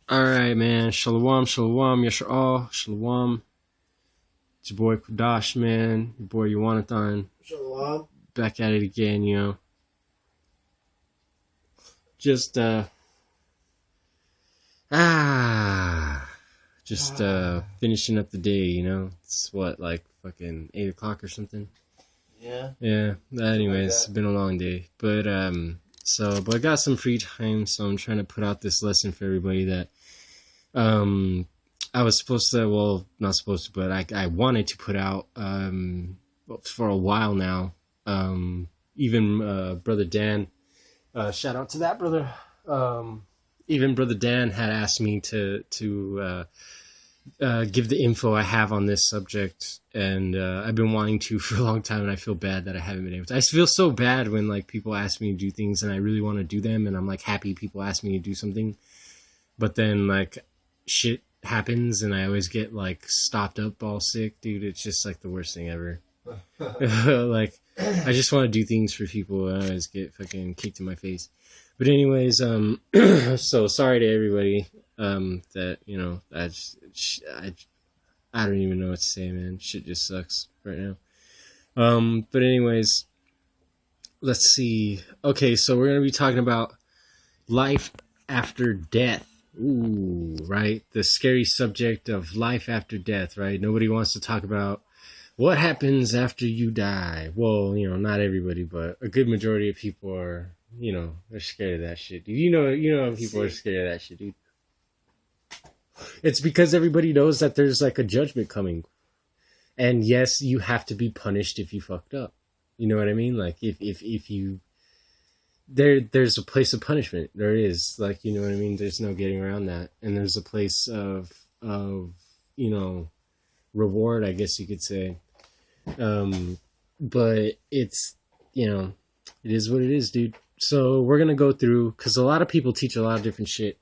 Alright, man. Shalom, shalom, yashar, shalom. It's your boy Kudash, man. Your boy Yawanathan. Shalom. Back at it again, you know. Just, finishing up the day, you know. It's what, like fucking 8 o'clock or something? Yeah. Yeah, anyways, that. It's been a long day. But I got some free time, so I'm trying to put out this lesson for everybody that, I was supposed to, well, not supposed to, but I wanted to put out, for a while now. Even, Brother Dan, shout out to that brother. Even Brother Dan had asked me to give the info I have on this subject, and I've been wanting to for a long time, and I feel bad that I haven't been able to. I feel so bad when like people ask me to do things and I really want to do them, and I'm like happy people ask me to do something, but then like shit happens and I always get like stopped up all sick, dude. It's just like the worst thing ever. Like I just want to do things for people and I always get fucking kicked in my face. But anyways, so sorry to everybody, that, you know, I don't even know what to say, man. Shit just sucks right now. But anyways, let's see. Okay, so we're going to be talking about life after death. Ooh, right? The scary subject of life after death, right? Nobody wants to talk about what happens after you die. Well, you know, not everybody, but a good majority of people are, you know, they're scared of that shit, dude. You know people are scared of that shit, dude. It's because everybody knows that there's like a judgment coming. And yes, you have to be punished if you fucked up. You know what I mean? Like if you there's a place of punishment. There is, like, you know what I mean? There's no getting around that. And there's a place of you know, reward, I guess you could say. But it's, you know, it is what it is, dude. So we're gonna go through, because a lot of people teach a lot of different shit.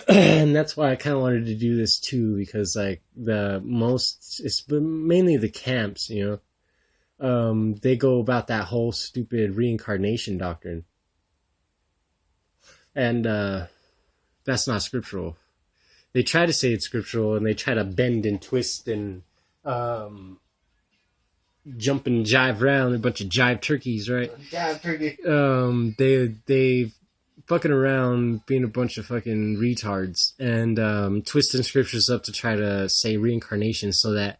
And that's why I kind of wanted to do this too, because like it's mainly the camps, you know, they go about that whole stupid reincarnation doctrine. And that's not scriptural. They try to say it's scriptural, and they try to bend and twist and jump and jive around. A bunch of jive turkeys, right? Jive turkey. They fucking around being a bunch of fucking retards and twisting scriptures up to try to say reincarnation so that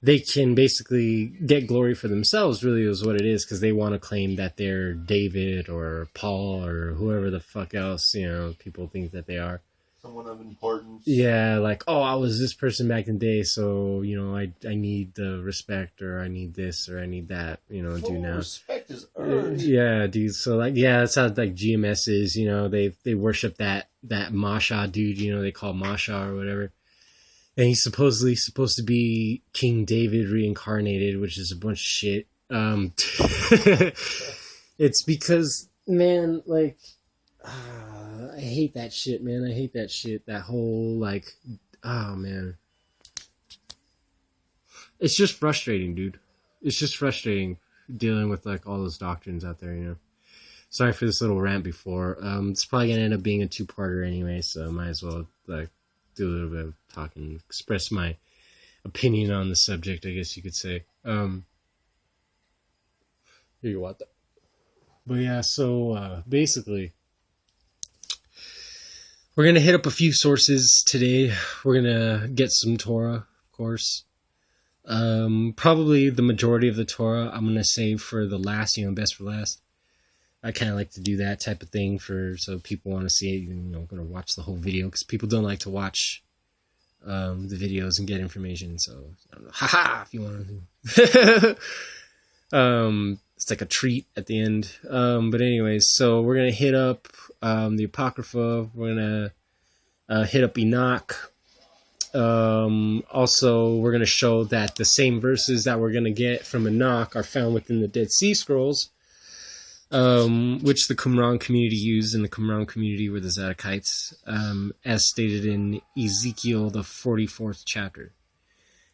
they can basically get glory for themselves, really is what it is, because they want to claim that they're David or Paul or whoever the fuck else, you know, people think that they are. Someone of importance. Yeah, like, oh, I was this person back in the day, so, you know, I need the respect, or I need this, or I need that, you know, do now. Respect is earned. Yeah, dude. So, like, yeah, that's how, like, GMS is, you know, they worship that Masha dude, you know, they call Masha or whatever. And he's supposedly supposed to be King David reincarnated, which is a bunch of shit. It's because, man, like, I hate that shit, man. I hate that shit. That whole, like, oh, man. It's just frustrating, dude. It's just frustrating dealing with, like, all those doctrines out there, you know. Sorry for this little rant before. It's probably going to end up being a two-parter anyway, so I might as well, like, do a little bit of talking, express my opinion on the subject, I guess you could say. Here you want that. But yeah, so basically, we're gonna hit up a few sources today. We're gonna get some Torah, of course. Probably the majority of the Torah I'm gonna save for the last, you know, best for last. I kind of like to do that type of thing so people want to see it, you know, going to watch the whole video, because people don't like to watch the videos and get information. So, I don't know, haha, if you want to. It's like a treat at the end. But anyways, so we're going to hit up the Apocrypha. We're going to hit up Enoch. Also, we're going to show that the same verses that we're going to get from Enoch are found within the Dead Sea Scrolls, which the Qumran community used, and the Qumran community were the Zadokites, as stated in Ezekiel, the 44th chapter.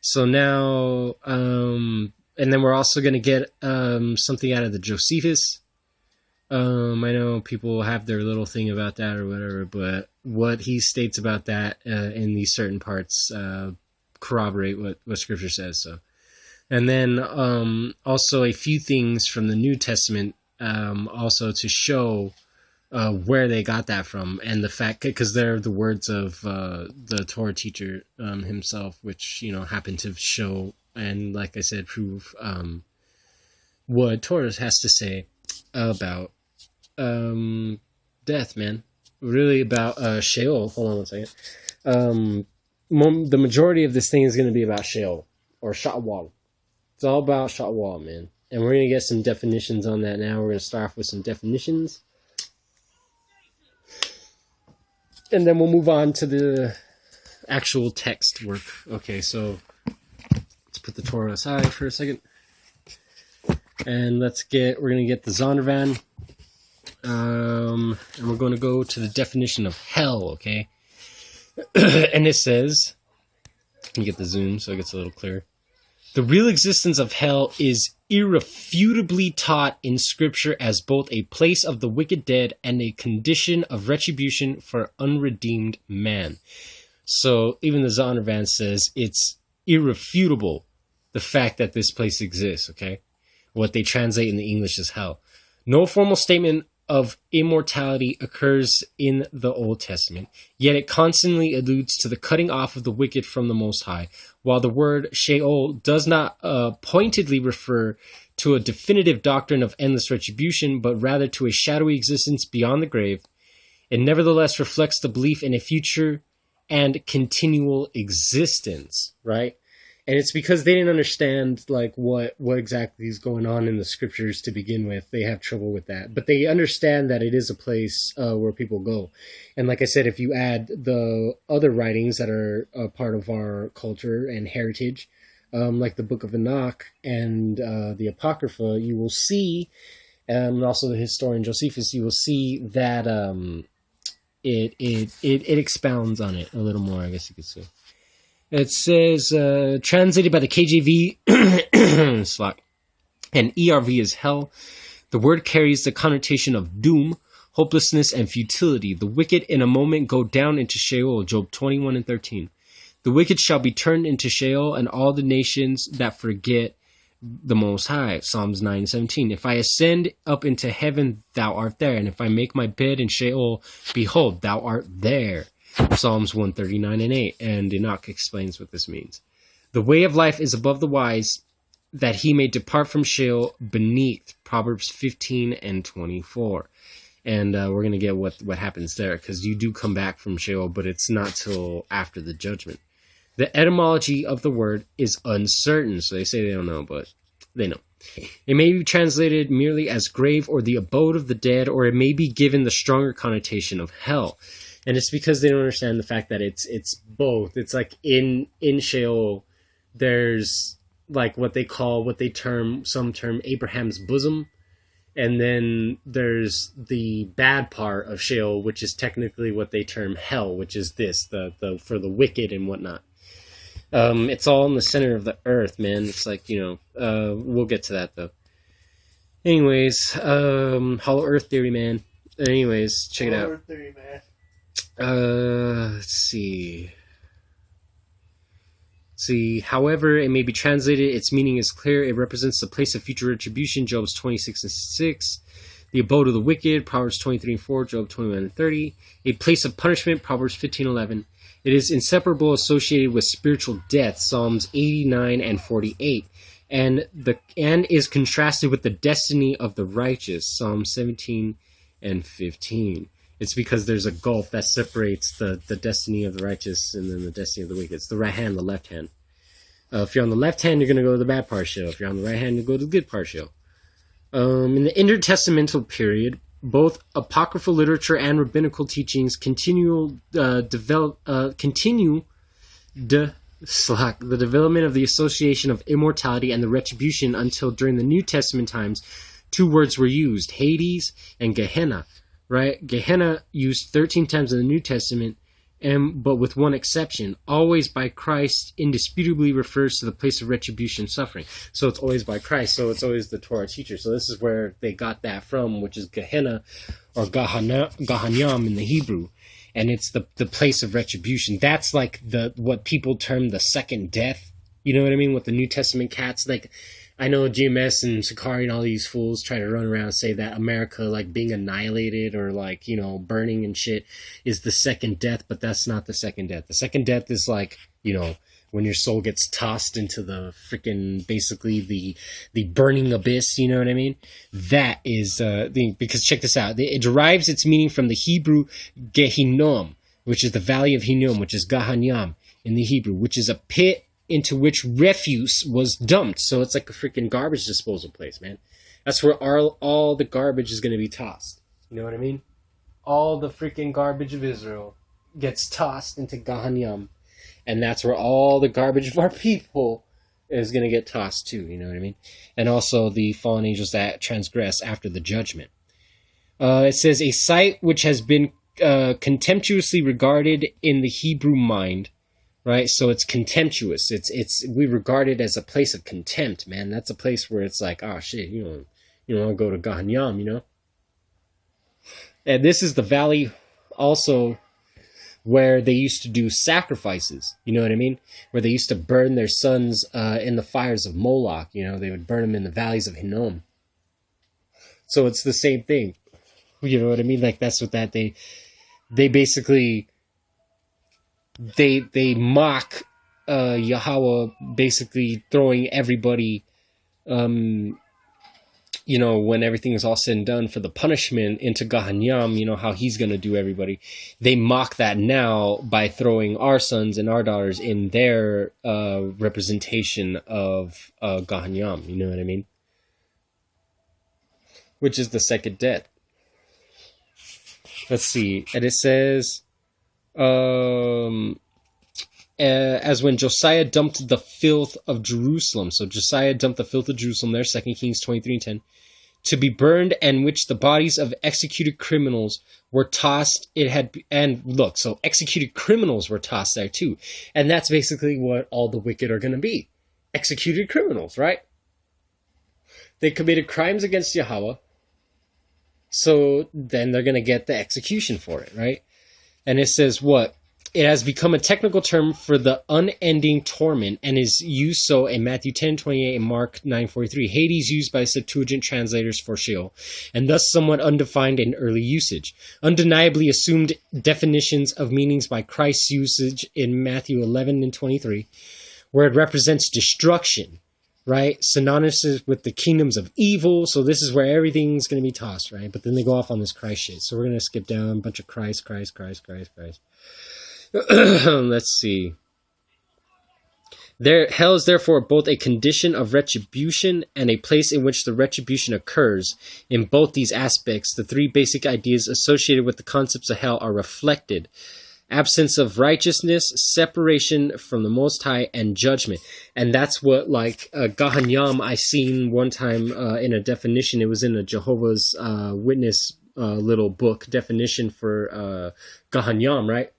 So now, and then we're also going to get something out of the Josephus, I know people have their little thing about that or whatever, but what he states about that in these certain parts corroborate what Scripture says. So, and then also a few things from the New Testament also to show where they got that from, and the fact, because they're the words of the Torah teacher himself, which happened to show and, like I said, prove what Torah has to say about death, man. Really about Sheol. Hold on one second. The majority of this thing is going to be about Sheol or shaawal. It's all about shaawal, man. And we're going to get some definitions on that now. We're going to start off with some definitions. And then we'll move on to the actual text work. Okay, so let's put the Torah aside for a second. And we're going to get the Zondervan. And we're going to go to the definition of hell, okay? And it says, let me get the zoom so it gets a little clearer. The real existence of hell is irrefutably taught in Scripture as both a place of the wicked dead and a condition of retribution for unredeemed man. So even the Zondervan says it's irrefutable, the fact that this place exists, okay? What they translate in the English as hell. No formal statement of immortality occurs in the Old Testament, yet it constantly alludes to the cutting off of the wicked from the Most High. While the word Sheol does not pointedly refer to a definitive doctrine of endless retribution, but rather to a shadowy existence beyond the grave, it nevertheless reflects the belief in a future and continual existence, right? And it's because they didn't understand like what exactly is going on in the Scriptures to begin with. They have trouble with that. But they understand that it is a place where people go. And like I said, if you add the other writings that are a part of our culture and heritage, like the Book of Enoch and the Apocrypha, you will see, and also the historian Josephus, you will see that it expounds on it a little more, I guess you could say. It says, translated by the KJV slot, and ERV is hell. The word carries the connotation of doom, hopelessness, and futility. The wicked in a moment go down into Sheol, Job 21 and 13. The wicked shall be turned into Sheol, and all the nations that forget the Most High, Psalms 9:17. If I ascend up into heaven, thou art there. And if I make my bed in Sheol, behold, thou art there. Psalms 139 and 8, and Enoch explains what this means. The way of life is above the wise, that he may depart from Sheol beneath, Proverbs 15 and 24. And we're going to get what happens there, because you do come back from Sheol, but it's not till after the judgment. The etymology of the word is uncertain, so they say they don't know, but they know. It may be translated merely as grave or the abode of the dead, or it may be given the stronger connotation of hell. And it's because they don't understand the fact that it's both. It's like in Sheol, there's like some term Abraham's bosom. And then there's the bad part of Sheol, which is technically what they term hell, which is this, the for the wicked and whatnot. It's all in the center of the earth, man. It's like, we'll get to that though. Anyways, Hollow Earth Theory, man. Anyways, check it out. Hollow Earth Theory, man. Let's see. However it may be translated, its meaning is clear. It represents the place of future retribution, Jobs 26 and 6. The abode of the wicked, Proverbs 23 and 4, Job 21 and 30. A place of punishment, Proverbs 15 and 11. It is inseparable associated with spiritual death, Psalms 89 and 48. And is contrasted with the destiny of the righteous, Psalm 17 and 15. It's because there's a gulf that separates the destiny of the righteous and then the destiny of the wicked. It's the right hand, the left hand. If you're on the left hand, you're going to go to the bad part Sheol. If you're on the right hand, you go to the good part Sheol. In the intertestamental period, both apocryphal literature and rabbinical teachings continue the development of the association of immortality and the retribution until during the New Testament times, two words were used, Hades and Gehenna. Right? Gehenna used 13 times in the New Testament, but with one exception, always by Christ indisputably refers to the place of retribution suffering. So it's always by Christ, so it's always the Torah teacher. So this is where they got that from, which is Gehenna or Gahanyam in the Hebrew. And it's the place of retribution. That's like what people term the second death. You know what I mean? With the New Testament cats, like I know GMS and Sakari and all these fools try to run around and say that America, like being annihilated or like, you know, burning and shit is the second death, but that's not the second death. The second death is like, you know, when your soul gets tossed into the freaking, basically the burning abyss, you know what I mean? That is, because check this out, it derives its meaning from the Hebrew Gehinnom, which is the valley of Hinnom, which is Gahanyam in the Hebrew, which is a pit into which refuse was dumped. So it's like a freaking garbage disposal place, man. That's where all the garbage is going to be tossed. You know what I mean? All the freaking garbage of Israel gets tossed into Gahanyam. And that's where all the garbage of our people is going to get tossed too. You know what I mean? And also the fallen angels that transgress after the judgment. It says, a site which has been contemptuously regarded in the Hebrew mind. Right, so it's contemptuous. We regard it as a place of contempt, man. That's a place where it's like, oh shit, you want to go to Gahanyam, you know. And this is the valley, also, where they used to do sacrifices. You know what I mean? Where they used to burn their sons in the fires of Moloch. You know, they would burn them in the valleys of Hinnom. So it's the same thing. You know what I mean? Like that's what they basically. They mock Yahweh, basically throwing everybody, you know, when everything is all said and done for the punishment into Gahanyam, you know, how he's going to do everybody. They mock that now by throwing our sons and our daughters in their representation of Gahanyam, you know what I mean? Which is the second death. Let's see. And it says... as when Josiah dumped the filth of Jerusalem. So Josiah dumped the filth of Jerusalem there, 2 Kings 23:10, to be burned, and which the bodies of executed criminals were tossed. So executed criminals were tossed there too. And that's basically what all the wicked are going to be. Executed criminals, right? They committed crimes against Yahweh. So then they're going to get the execution for it, right? And it says what? It has become a technical term for the unending torment and is used so in Matthew 10:28 and Mark 9:43. Hades used by Septuagint translators for Sheol, and thus somewhat undefined in early usage. Undeniably assumed definitions of meanings by Christ's usage in Matthew 11 and 23, where it represents destruction, right? Synonymous with the kingdoms of evil. So this is where everything's going to be tossed, right? But then they go off on this Christ shit. So we're going to skip down a bunch of Christ. Let's see. Hell is therefore both a condition of retribution and a place in which the retribution occurs. In both these aspects, the three basic ideas associated with the concepts of hell are reflected. Absence of righteousness, separation from the Most High, and judgment. And that's what, like, Gahanyam, I seen one time in a definition. It was in a Jehovah's Witness little book definition for Gahanyam, right?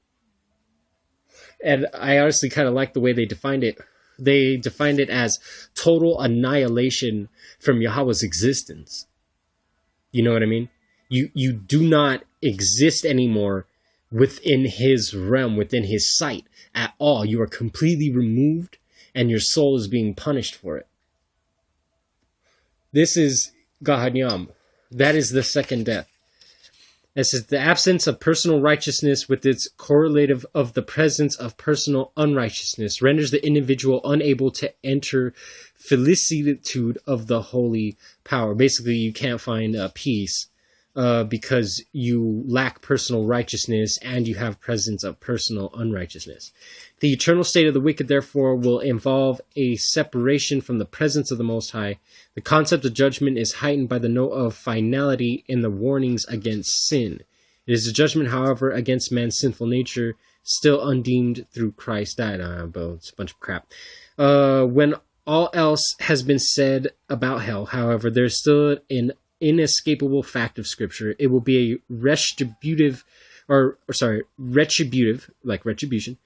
And I honestly kind of like the way they defined it. They defined it as total annihilation from Yahweh's existence. You know what I mean? You do not exist anymore within his realm, within his sight at all. You are completely removed and your soul is being punished for it. This is Gahanyam. That is the second death. It says the absence of personal righteousness with its correlative of the presence of personal unrighteousness renders the individual unable to enter felicitude of the holy power. Basically, you can't find peace because you lack personal righteousness and you have presence of personal unrighteousness. The eternal state of the wicked, therefore, will involve a separation from the presence of the Most High. The concept of judgment is heightened by the note of finality in the warnings against sin. It is a judgment, however, against man's sinful nature, still undeemed through Christ died. It's a bunch of crap. When all else has been said about hell, however, there's still an inescapable fact of Scripture. It will be a retributive or sorry, retributive, like retribution,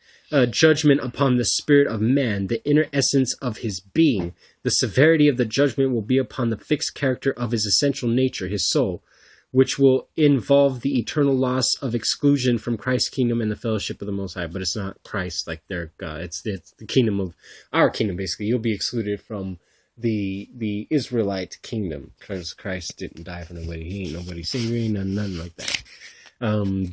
judgment upon the spirit of man, the inner essence of his being. The severity of the judgment will be upon the fixed character of his essential nature, his soul, which will involve the eternal loss of exclusion from Christ's kingdom and the fellowship of the Most High. But it's not Christ, like their God. It's the kingdom of our kingdom, basically. You'll be excluded from the Israelite kingdom because Christ didn't die for nobody. He ain't nobody savior, ain't nothing like that.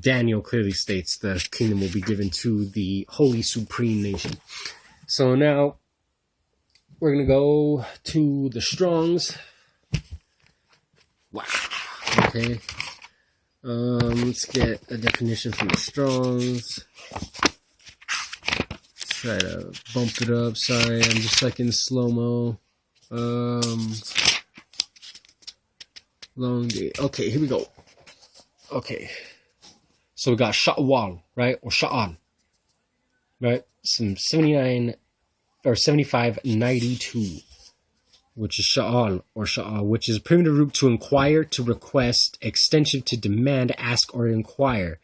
Daniel clearly states the kingdom will be given to the holy supreme nation. So now we're going to go to the Strongs. Wow. Okay. Let's get a definition from the Strongs. Try to bump it up. Sorry, I'm just like in slow-mo. Long day. Okay, here we go. Okay. So we got shaawal, right? Or sha'al. Right? Some 79 or 7592. Which is sha'al or sha'al, which is a primitive root to inquire, to request, extensive to demand, ask, or inquire.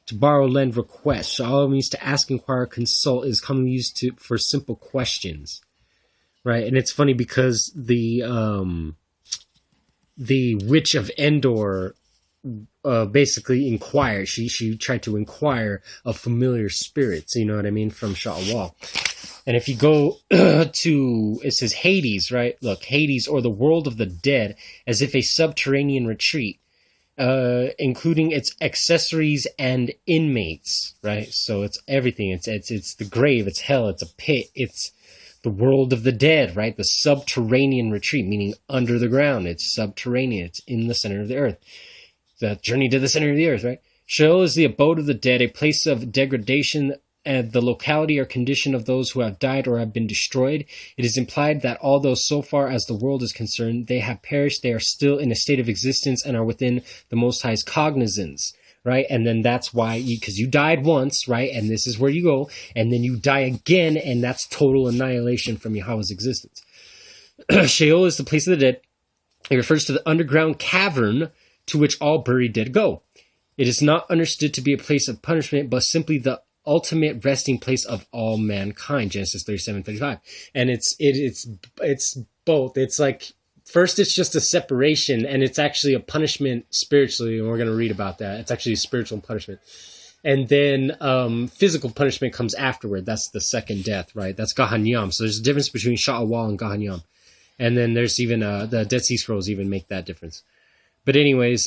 To borrow, lend, request. Sha'al means to ask, inquire, consult, is commonly used for simple questions. Right? And it's funny because the witch of Endor basically inquired. She tried to inquire of familiar spirits, you know what I mean, from Sheol. And if you go to, it says Hades, right? Look, Hades, or the world of the dead, as if a subterranean retreat, including its accessories and inmates, right? So it's everything. It's the grave, it's hell, it's a pit, it's the world of the dead, right? The subterranean retreat, meaning under the ground. It's subterranean. It's in the center of the earth. The journey to the center of the earth, right? Sheol is the abode of the dead, a place of degradation, and the locality or condition of those who have died or have been destroyed. It is implied that although so far as the world is concerned, they have perished, they are still in a state of existence and are within the Most High's cognizance, right? And then that's why, because you died once, right? And this is where you go, and then you die again, and that's total annihilation from Yahweh's existence. Sheol is the place of the dead. It refers to the underground cavern to which all buried dead go. It is not understood to be a place of punishment, but simply the ultimate resting place of all mankind. Genesis 37:35. And it's both. It's like, first it's just a separation, and it's actually a punishment spiritually, and we're going to read about that. It's actually a spiritual punishment. And then physical punishment comes afterward. That's the second death, right? That's Gahanyam. So there's a difference between Sha'awal and Gahanyam. And then there's even the Dead Sea Scrolls even make that difference. But anyways,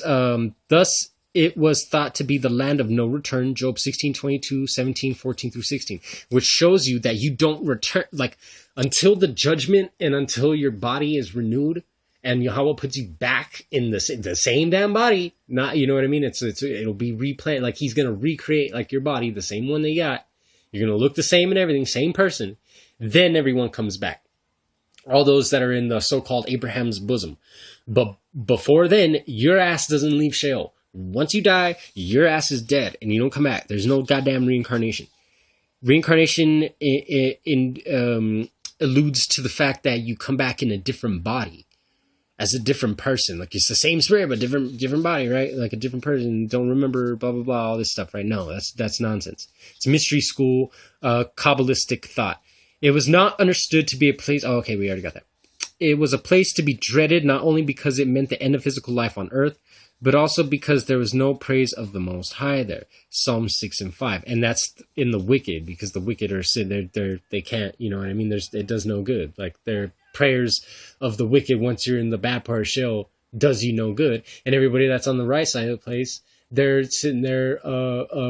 thus it was thought to be the land of no return, Job 16:22, 17:14 through 16, which shows you that you don't return, like, until the judgment and until your body is renewed and Yahweh puts you back in the same damn body. Not, you know what I mean? It'll be replanted, like he's going to recreate like your body, the same one they got. You're going to look the same and everything, same person. Then everyone comes back. All those that are in the so-called Abraham's bosom. But before then, your ass doesn't leave Sheol. Once you die, your ass is dead and you don't come back. There's no goddamn reincarnation. Reincarnation alludes to the fact that you come back in a different body as a different person. Like, it's the same spirit, but different body, right? Like a different person. Don't remember, blah, blah, blah, all this stuff, right? No, that's nonsense. It's mystery school, Kabbalistic thought. It was not understood to be a place. Oh, okay, we already got that. It was a place to be dreaded, not only because it meant the end of physical life on earth, but also because there was no praise of the Most High there. Psalm 6 and 5. And that's in the wicked, because the wicked are sin. They can't, you know what I mean? It does no good. Like, their prayers of the wicked, once you're in the bad part of Sheol, does you no good. And everybody that's on the right side of the place, they're sitting there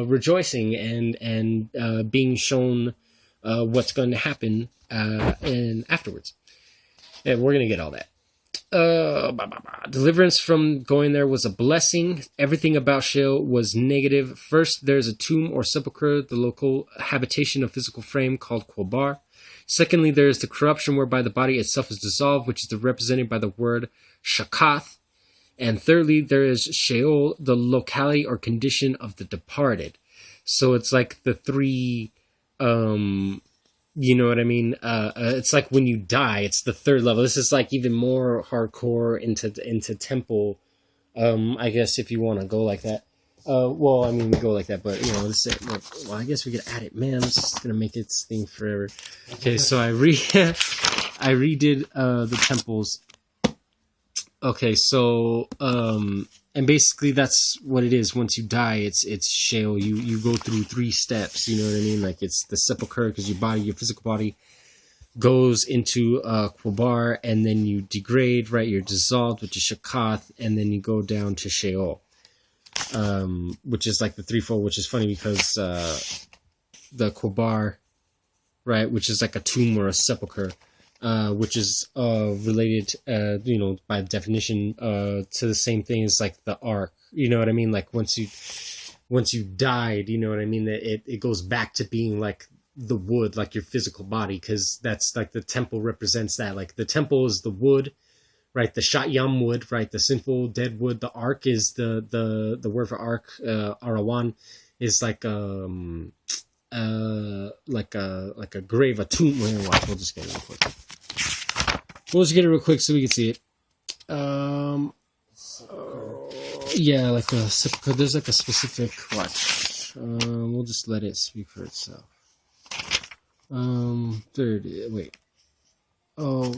rejoicing and being shown what's going to happen and afterwards. And we're going to get all that. Deliverance from going there was a blessing. Everything about Sheol was negative. First, there's a tomb or sepulchre, the local habitation of physical frame called Qubar. Secondly, there is the corruption whereby the body itself is dissolved, which is represented by the word shakath. And thirdly, there is Sheol, the locality or condition of the departed. So it's like the three, you know what I mean? It's like when you die, it's the third level. This is like even more hardcore into temple, I guess, if you want to go like that. Well, I mean, we go like that, but, you know, this is, well, I guess we could add it. Man, this is going to make its thing forever. Okay, so I redid the temples. Okay, so, and basically that's what it is. Once you die, it's Sheol. You go through 3 steps, you know what I mean? Like, it's the sepulcher, because your physical body goes into Qubar, and then you degrade, right? You're dissolved, which is Shakath, and then you go down to Sheol, which is like the threefold, which is funny because the Qubar, right, which is like a tomb or a sepulcher, which is related, you know, by definition, to the same thing as like the ark. You know what I mean? Like once you died, you know what I mean? That it goes back to being like the wood, like your physical body, because that's like the temple represents that. Like the temple is the wood, right? The shatyam wood, right? The sinful dead wood. The ark is the word for ark. Arawan is like a grave, a tomb. Watch, we'll just get it real quick. We'll just get it real quick so we can see it. Yeah, like a sepulcher. There's like a specific watch. We'll just let it speak for itself. There it is. Wait. Oh,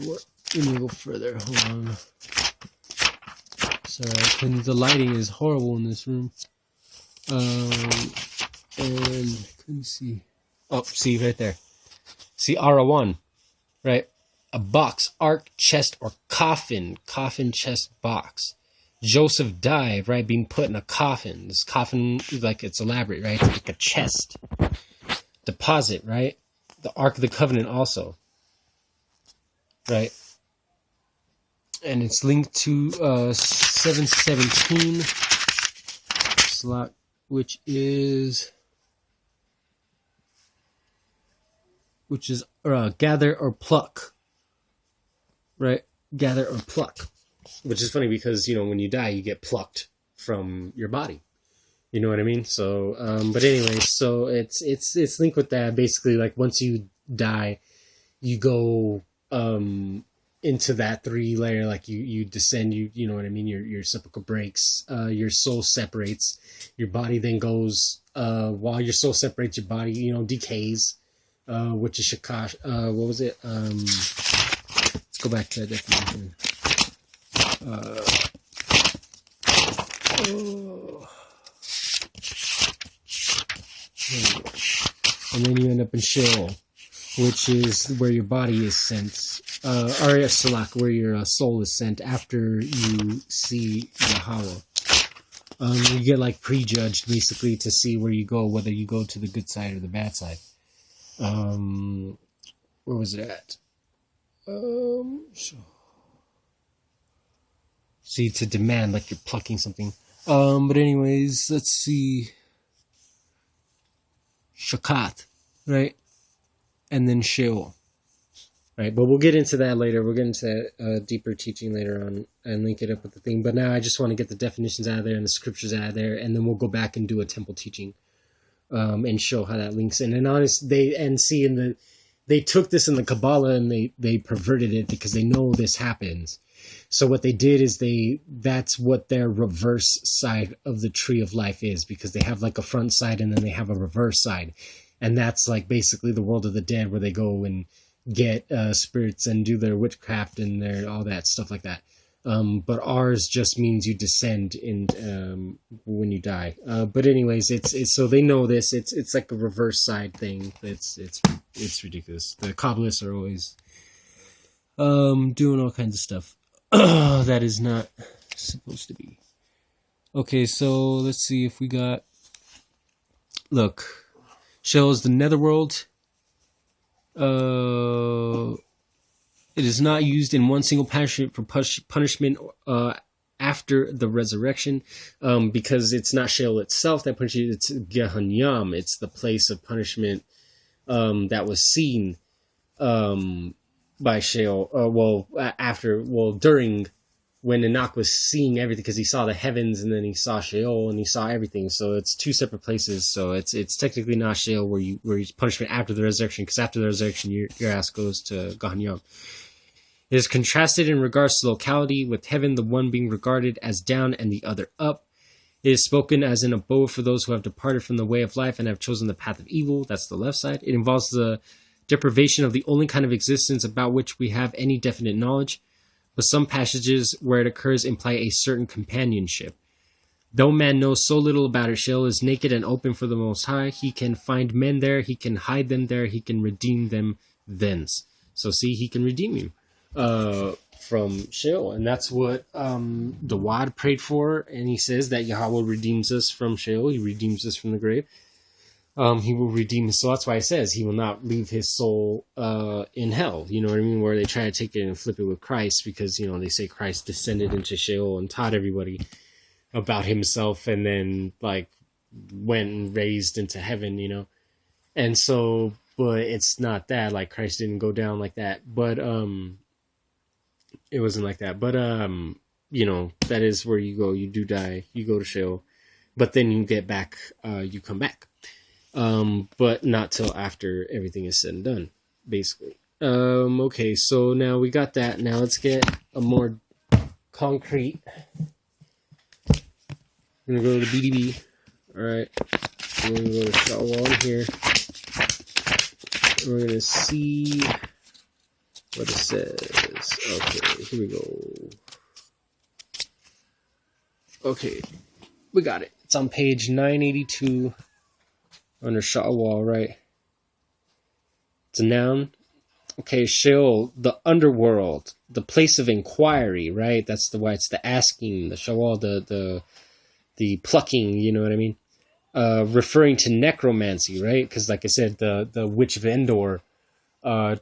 let me go further. Hold on. Sorry, the lighting is horrible in this room. And couldn't see. Oh, see right there. See Ara1, right? A box, ark, chest, or coffin. Coffin, chest, box. Joseph died, right? Being put in a coffin. This coffin, like, it's elaborate, right? It's like a chest. Deposit, right? The Ark of the Covenant also, right? And it's linked to 717 slot, which is gather or pluck, right? Gather or pluck, which is funny because, you know, when you die, you get plucked from your body. You know what I mean? So, but anyway, so it's linked with that. Basically, like once you die, you go into that 3-layer. Like you descend. You know what I mean? Your sepulchre breaks. Your soul separates. Your body then goes. While your soul separates, your body, you know, decays. Which is Shakash. What was it? Let's go back to that definition. And then you end up in Sheol, which is where your body is sent, or Salak, where your soul is sent after you see Yahweh. You get like prejudged basically to see where you go, whether you go to the good side or the bad side. Where was it at? See, to demand, like you're plucking something. But anyways, let's see. Shakat, right? And then Sheol, right? But we'll get into that later. We'll get into that deeper teaching later on and link it up with the thing. But now I just want to get the definitions out of there and the scriptures out of there, and then we'll go back and do a temple teaching and show how that links in. And honest, they took this in the Kabbalah and they perverted it because they know this happens. So what they did is that's what their reverse side of the tree of life is, because they have like a front side and then they have a reverse side. And that's like basically the world of the dead, where they go and get spirits and do their witchcraft and their all that stuff like that. But ours just means you descend in when you die. But anyways, it's so they know this. It's like a reverse side thing. It's ridiculous. The Kabbalists are always doing all kinds of stuff that is not supposed to be. Okay, so let's see if we got. Look, Sheol is the netherworld. It is not used in one single punishment for punishment after the resurrection, because it's not Sheol itself that punishes you. It's Gehenna. It's the place of punishment that was seen by Sheol. During when Enoch was seeing everything, because he saw the heavens and then he saw Sheol and he saw everything. So it's two separate places. So it's technically not Sheol where you punishment after the resurrection, because after the resurrection your ass goes to Gehenna. It is contrasted in regards to locality, with heaven the one being regarded as down and the other up. It is spoken as an abode for those who have departed from the way of life and have chosen the path of evil. That's the left side. It involves the deprivation of the only kind of existence about which we have any definite knowledge, but some passages where it occurs imply a certain companionship. Though man knows so little about it, Sheol is naked and open for the Most High. He can find men there, he can hide them there, he can redeem them thence. So see, he can redeem you from Sheol. And that's what the Wad prayed for. And he says that Yahweh redeems us from Sheol. He redeems us from the grave. He will redeem his soul. That's why it says he will not leave his soul in hell. You know what I mean? Where they try to take it and flip it with Christ because, you know, they say Christ descended into Sheol and taught everybody about himself and then, like, went and raised into heaven, you know? And so, but it's not that. Like, Christ didn't go down like that. But, it wasn't like that. But, you know, that is where you go. You do die. You go to Sheol. But then you get back, you come back. But not till after everything is said and done, basically. Okay, so now we got that. Now let's get a more concrete. I'm going to go to BDB. Alright. We're going to go to shaawal here. We're going to see what it says. Okay, here we go. Okay, we got it. It's on page 982 under shaawal, right? It's a noun. Okay, Sheol, the underworld, the place of inquiry, right? That's the why it's the asking, the shaawal, the plucking, you know what I mean? Referring to necromancy, right? Because like I said, the witch of Endor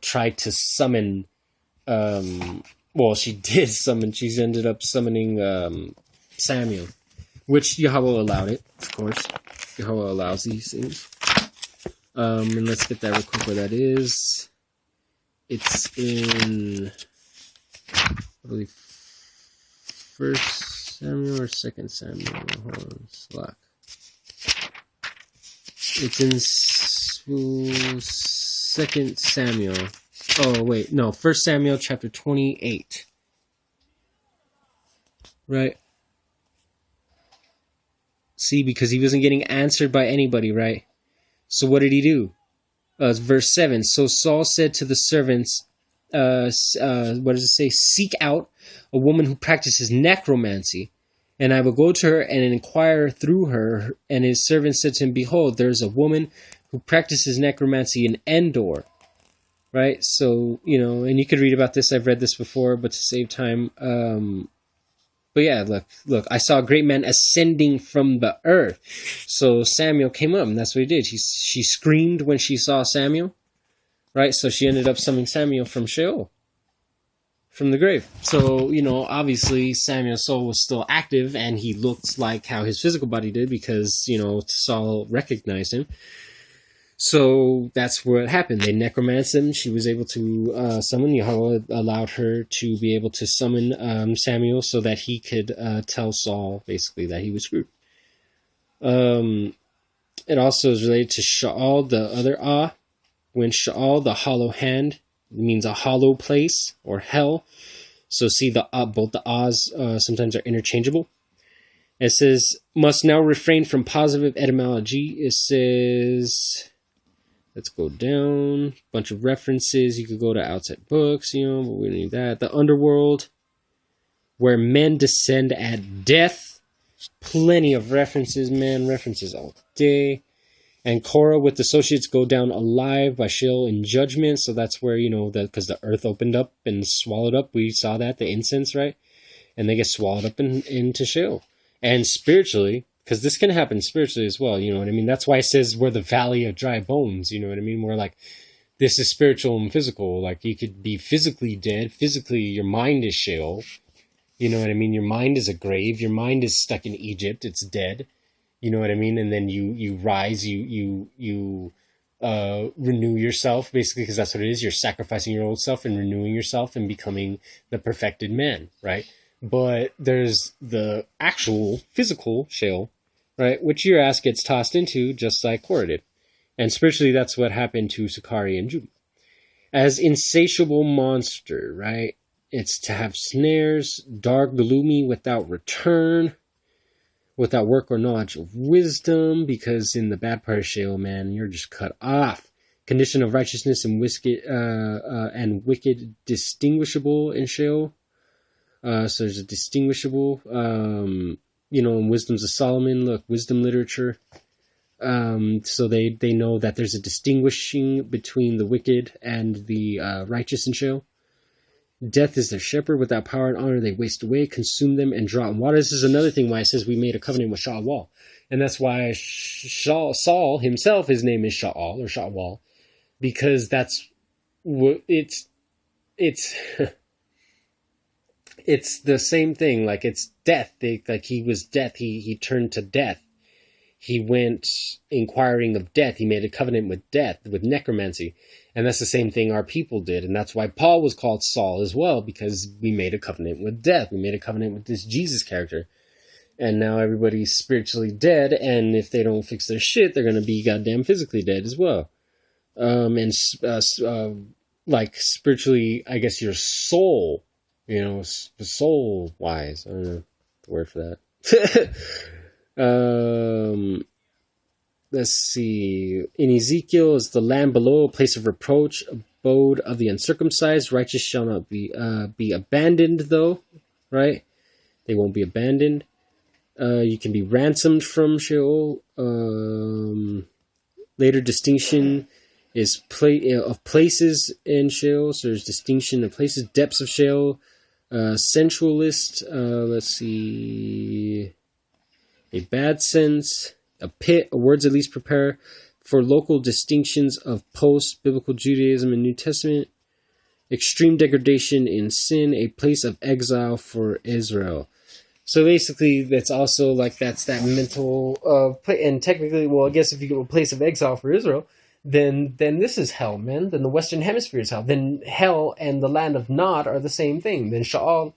tried to summon, well, she did summon, she's ended up summoning Samuel, which Yahweh allowed it, of course. Yahweh allows these things. And let's get that real quick where that is. It's in, I believe, 1 Samuel or 2 Samuel. Hold on, Slack. It's in 2 Samuel. Oh, wait, no, 1 Samuel chapter 28. Right? See, because he wasn't getting answered by anybody, right? So what did he do? Verse 7. So Saul said to the servants, what does it say? Seek out a woman who practices necromancy, and I will go to her and inquire through her. And his servant said to him, behold, there is a woman who practices necromancy in Endor. Right? So, you know, and you could read about this. I've read this before, but to save time, but yeah, look, I saw a great man ascending from the earth. So Samuel came up, and that's what he did. She screamed when she saw Samuel, right? So she ended up summoning Samuel from Sheol, from the grave. So, you know, obviously Samuel's soul was still active, and he looked like how his physical body did because, you know, Saul recognized him. So that's what happened. They necromanced him. She was able to summon. Yahweh allowed her to be able to summon Samuel so that he could tell Saul, basically, that he was screwed. It also is related to Sheol, the other Ah. When Sheol, the hollow hand, means a hollow place or hell. So see, both the Ahs sometimes are interchangeable. It says, must now refrain from positive etymology. It says... Let's go down. Bunch of references. You could go to outside books, you know, but we don't need that. The underworld, where men descend at death. Plenty of references, man. References all day. And Korah with associates go down alive by Sheol in judgment. So that's where, you know, because the earth opened up and swallowed up. We saw that, the incense, right? And they get swallowed up into Sheol. And spiritually, because this can happen spiritually as well, you know what I mean? That's why it says we're the valley of dry bones, you know what I mean? We're like, this is spiritual and physical. Like, you could be physically dead. Physically, your mind is Sheol. You know what I mean? Your mind is a grave. Your mind is stuck in Egypt. It's dead. You know what I mean? And then you rise, you renew yourself, basically, because that's what it is. You're sacrificing your old self and renewing yourself and becoming the perfected man, right? But there's the actual physical Sheol, right? Which your ass gets tossed into, just like Korah did. And spiritually, that's what happened to Sakari and Judah. As insatiable monster, right? It's to have snares, dark, gloomy, without return. without work or knowledge of wisdom, because in the bad part of Sheol, man, you're just cut off. Condition of righteousness and wicked distinguishable in Sheol. So there's a distinguishable, in Wisdoms of Solomon, look, wisdom literature. So they know that there's a distinguishing between the wicked and the righteous in Sheol. Death is their shepherd. Without power and honor, they waste away, consume them, and draw out water. This is another thing why it says we made a covenant with shaawal. And that's why Saul himself, his name is Sheol or shaawal, because that's what it's it's the same thing. Like, it's death. Like, he was death. He turned to death. He went inquiring of death. He made a covenant with death, with necromancy. And that's the same thing our people did. And that's why Paul was called Saul as well, because we made a covenant with death. We made a covenant with this Jesus character. And now everybody's spiritually dead. And if they don't fix their shit, they're going to be goddamn physically dead as well. Like, spiritually, I guess your soul, soul-wise. I don't know the word for that. Let's see. In Ezekiel is the land below, a place of reproach, abode of the uncircumcised. Righteous shall not be abandoned, though, right? They won't be abandoned. You can be ransomed from Sheol. Later distinction is of places in Sheol. So there's distinction of places, depths of Sheol. Sensualist. Let's see. A bad sense. A pit, a words at least prepare for local distinctions of post-biblical Judaism and New Testament. Extreme degradation in sin, a place of exile for Israel. So basically, that's also like, that's that mental, and technically, well, I guess if you go to a place of exile for Israel, then this is hell, man. Then the Western Hemisphere is hell. Then hell and the land of Nod are the same thing. Then Sha'awal,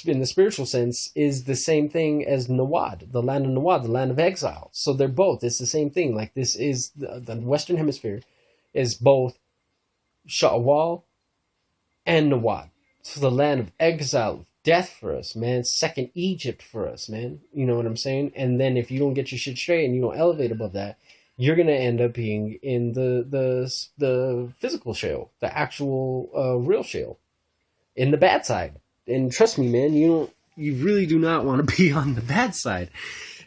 in the spiritual sense, is the same thing as Nawad, the land of Nawad, the land of exile. So they're both. It's the same thing. Like, this is the Western Hemisphere is both Sha'awal and Nawad. So the land of exile, death for us, man. Second Egypt for us, man. You know what I'm saying? And then if you don't get your shit straight and you don't elevate above that, you're gonna end up being in the physical Sheol, the actual real Sheol, in the bad side. And trust me, man, you really do not want to be on the bad side.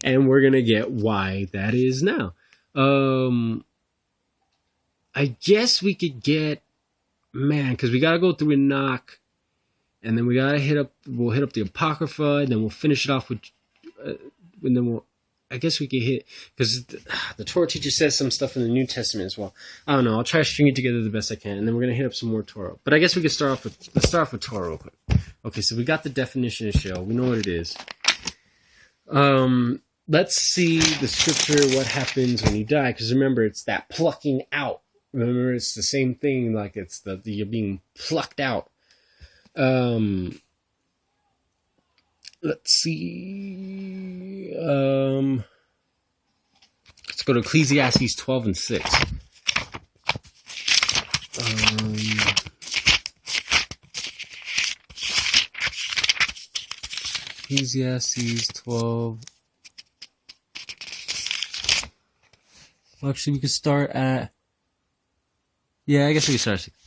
And we're going to get why that is now. I guess we could get, man, because we got to go through Enoch. And then we'll hit up the Apocrypha. And then we'll finish it off with, I guess we could hit, because the Torah teacher says some stuff in the New Testament as well. I don't know. I'll try to string it together the best I can. And then we're going to hit up some more Torah. But I guess we could let's start off with Torah real quick. Okay, so we got the definition of Sheol. We know what it is. Let's see the scripture, what happens when you die. Because remember, it's that plucking out. Remember, it's the same thing. Like, it's you're being plucked out. Let's see. Let's go to Ecclesiastes 12 and 6. Ecclesiastes 12. Well, actually, we could start at... Yeah, I guess we could start at 6.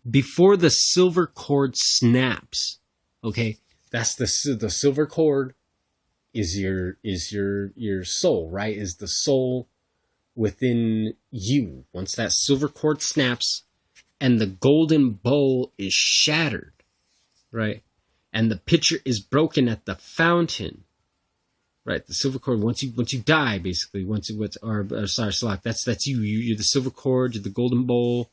Before the silver cord snaps. Okay? That's the silver cord is your soul, right? Is the soul within you. Once that silver cord snaps and the golden bowl is shattered, right? And the pitcher is broken at the fountain, right? The silver cord, once you die, basically, Salak, that's you. You're the silver cord, you're the golden bowl,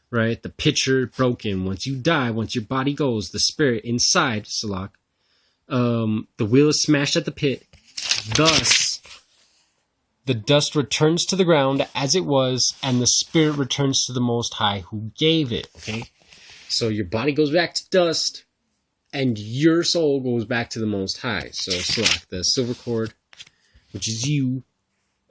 right? The pitcher broken. Once you die, once your body goes, the spirit inside, Salak, the wheel is smashed at the pit. Thus, the dust returns to the ground as it was, and the spirit returns to the Most High who gave it, okay? So your body goes back to dust, and your soul goes back to the Most High. So, Salak, the silver cord, which is you,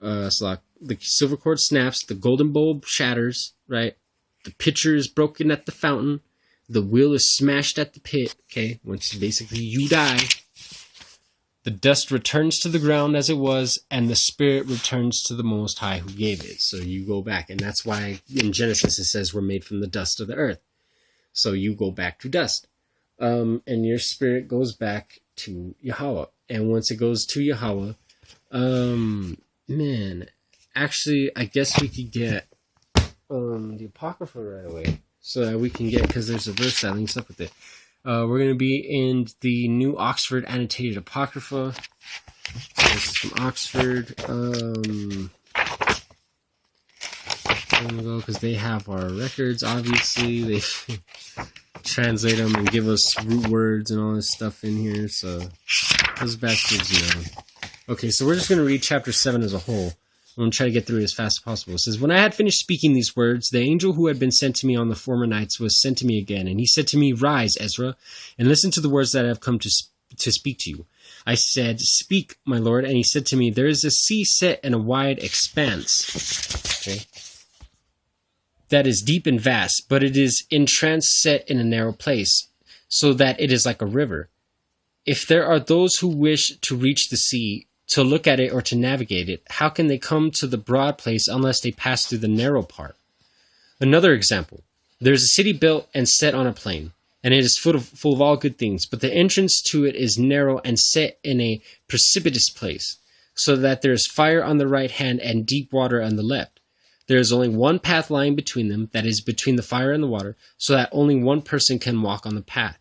Salak, the silver cord snaps, the golden bowl shatters, right? The pitcher is broken at the fountain, the wheel is smashed at the pit, okay? Once basically you die, The dust returns to the ground as it was, and the spirit returns to the Most High who gave it. So you go back, and that's why in Genesis it says we're made from the dust of the earth. So you go back to dust. And your spirit goes back to Yahweh. And once it goes to Yahweh, man, actually, I guess we could get the Apocrypha right away. So that we can get, because there's a verse that links up with it. We're going to be in the New Oxford Annotated Apocrypha. So this is from Oxford. Because they have our records, obviously. They translate them and give us root words and all this stuff in here. So those bastards know. Okay, so we're just going to read chapter 7 as a whole. I'm going to try to get through it as fast as possible. It says, "When I had finished speaking these words, the angel who had been sent to me on the former nights was sent to me again. And he said to me, 'Rise, Ezra, and listen to the words that I have come to speak to you.' I said, 'Speak, my lord.' And he said to me, 'There is a sea set in a wide expanse. Okay. That is deep and vast, but it is entranced set in a narrow place, so that it is like a river. If there are those who wish to reach the sea, to look at it or to navigate it, how can they come to the broad place unless they pass through the narrow part?' Another example. There is a city built and set on a plain, and it is full of all good things, but the entrance to it is narrow and set in a precipitous place, so that there is fire on the right hand and deep water on the left. There is only one path lying between them, that is between the fire and the water, so that only one person can walk on the path.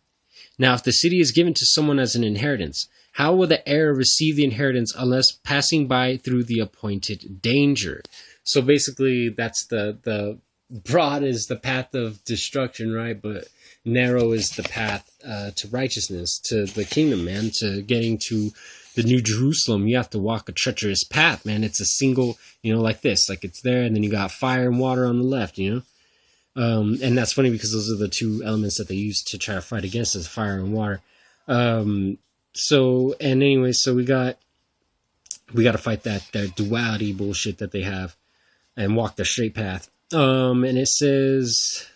Now, if the city is given to someone as an inheritance, how will the heir receive the inheritance unless passing by through the appointed danger?" So basically, that's the broad is the path of destruction, right? But narrow is the path to righteousness, to the kingdom, man, to getting to the New Jerusalem. You have to walk a treacherous path, man. It's a single, like this, like it's there, and then you got fire and water on the left, and that's funny because those are the two elements that they use to try to fight against us, fire and water. So we got to fight that duality bullshit that they have and walk the straight path. And it says,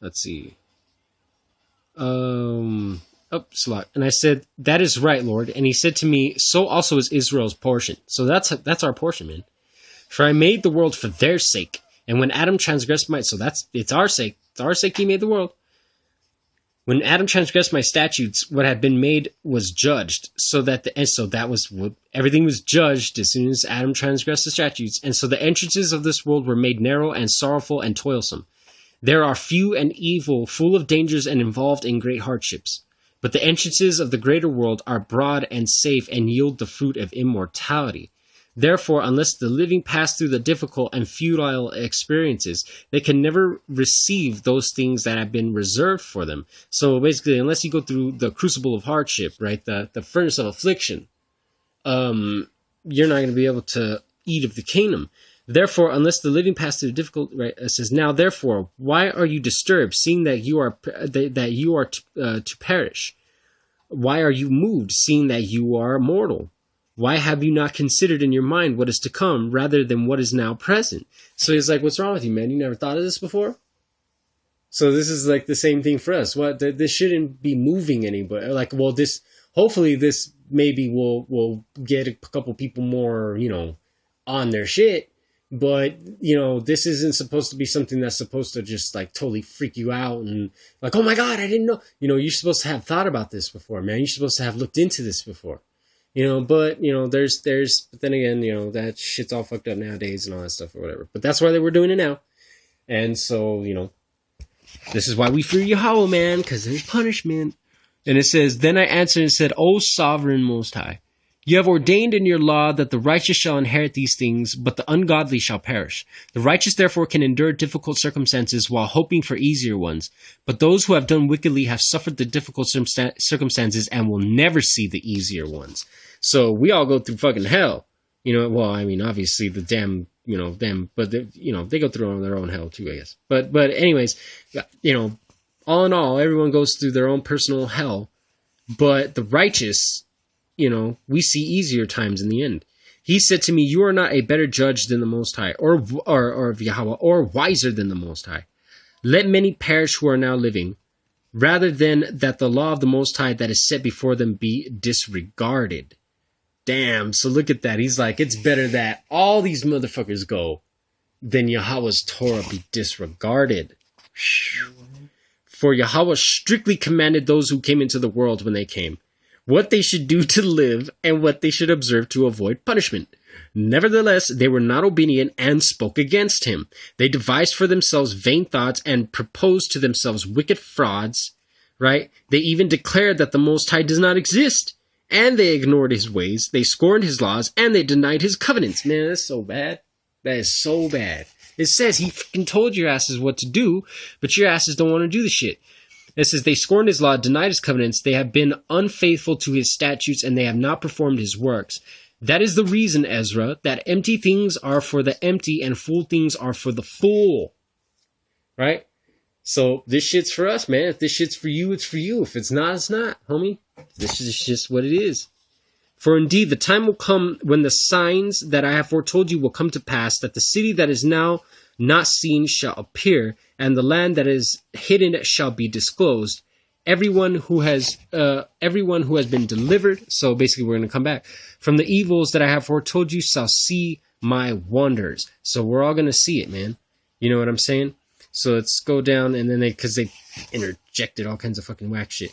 let's see. Slot. And I said, "That is right, Lord." And he said to me, "So also is Israel's portion." So that's our portion, man. "For I made the world for their sake. And when Adam transgressed it's our sake. It's our sake he made the world. When Adam transgressed my statutes, what had been made was judged, everything was judged as soon as Adam transgressed the statutes, and so the entrances of this world were made narrow and sorrowful and toilsome. There are few and evil, full of dangers and involved in great hardships. But the entrances of the greater world are broad and safe and yield the fruit of immortality. Therefore, unless the living pass through the difficult and futile experiences, they can never receive those things that have been reserved for them." So basically, unless you go through the crucible of hardship, right, the furnace of affliction, you're not going to be able to eat of the kingdom. "Therefore, unless the living pass through the difficult," right, it says, "Now therefore, why are you disturbed, seeing that you are to perish? Why are you moved, seeing that you are mortal? Why have you not considered in your mind what is to come rather than what is now present?" So he's like, "What's wrong with you, man? You never thought of this before?" So this is like the same thing for us. This shouldn't be moving anybody. Like, well, hopefully this maybe will get a couple people more, on their shit. But, this isn't supposed to be something that's supposed to just like totally freak you out and like, "Oh my God, I didn't know." You're supposed to have thought about this before, man. You're supposed to have looked into this before. But then again, that shit's all fucked up nowadays and all that stuff or whatever. But that's why they were doing it now. And so, this is why we fear Yahweh, man, because there's punishment. And it says, "Then I answered and said, O sovereign Most High, you have ordained in your law that the righteous shall inherit these things, but the ungodly shall perish. The righteous therefore can endure difficult circumstances while hoping for easier ones. But those who have done wickedly have suffered the difficult circumstances and will never see the easier ones." So we all go through fucking hell. Obviously the damn, them, but they go through their own hell too, I guess. But anyways, all in all, everyone goes through their own personal hell. But the righteous, we see easier times in the end. He said to me, "You are not a better judge than the Most High, or of Yahweh, or wiser than the Most High. Let many perish who are now living, rather than that the law of the Most High that is set before them be disregarded. Damn, so look at that. He's like, it's better that all these motherfuckers go than Yahweh's Torah be disregarded. For Yahweh strictly commanded those who came into the world when they came, what they should do to live and what they should observe to avoid punishment. Nevertheless, they were not obedient and spoke against him. They devised for themselves vain thoughts and proposed to themselves wicked frauds, right? They even declared that the Most High does not exist, and they ignored his ways. They scorned his laws, and they denied his covenants. Man, that's so bad. That is so bad. It says he fucking told your asses what to do, but your asses don't want to do the shit. It says they scorned his law, denied his covenants. They have been unfaithful to his statutes, and they have not performed his works. That is the reason, Ezra, that empty things are for the empty and full things are for the full. Right? So this shit's for us, man. If this shit's for you, it's for you. If it's not, it's not, homie. This is just what it is. For indeed, the time will come when the signs that I have foretold you will come to pass, that the city that is now not seen shall appear, and the land that is hidden shall be disclosed. Everyone who has been delivered, so basically we're going to come back, from the evils that I have foretold you shall see my wonders. So we're all going to see it, man. You know what I'm saying? So let's go down, and then because they interjected all kinds of fucking whack shit.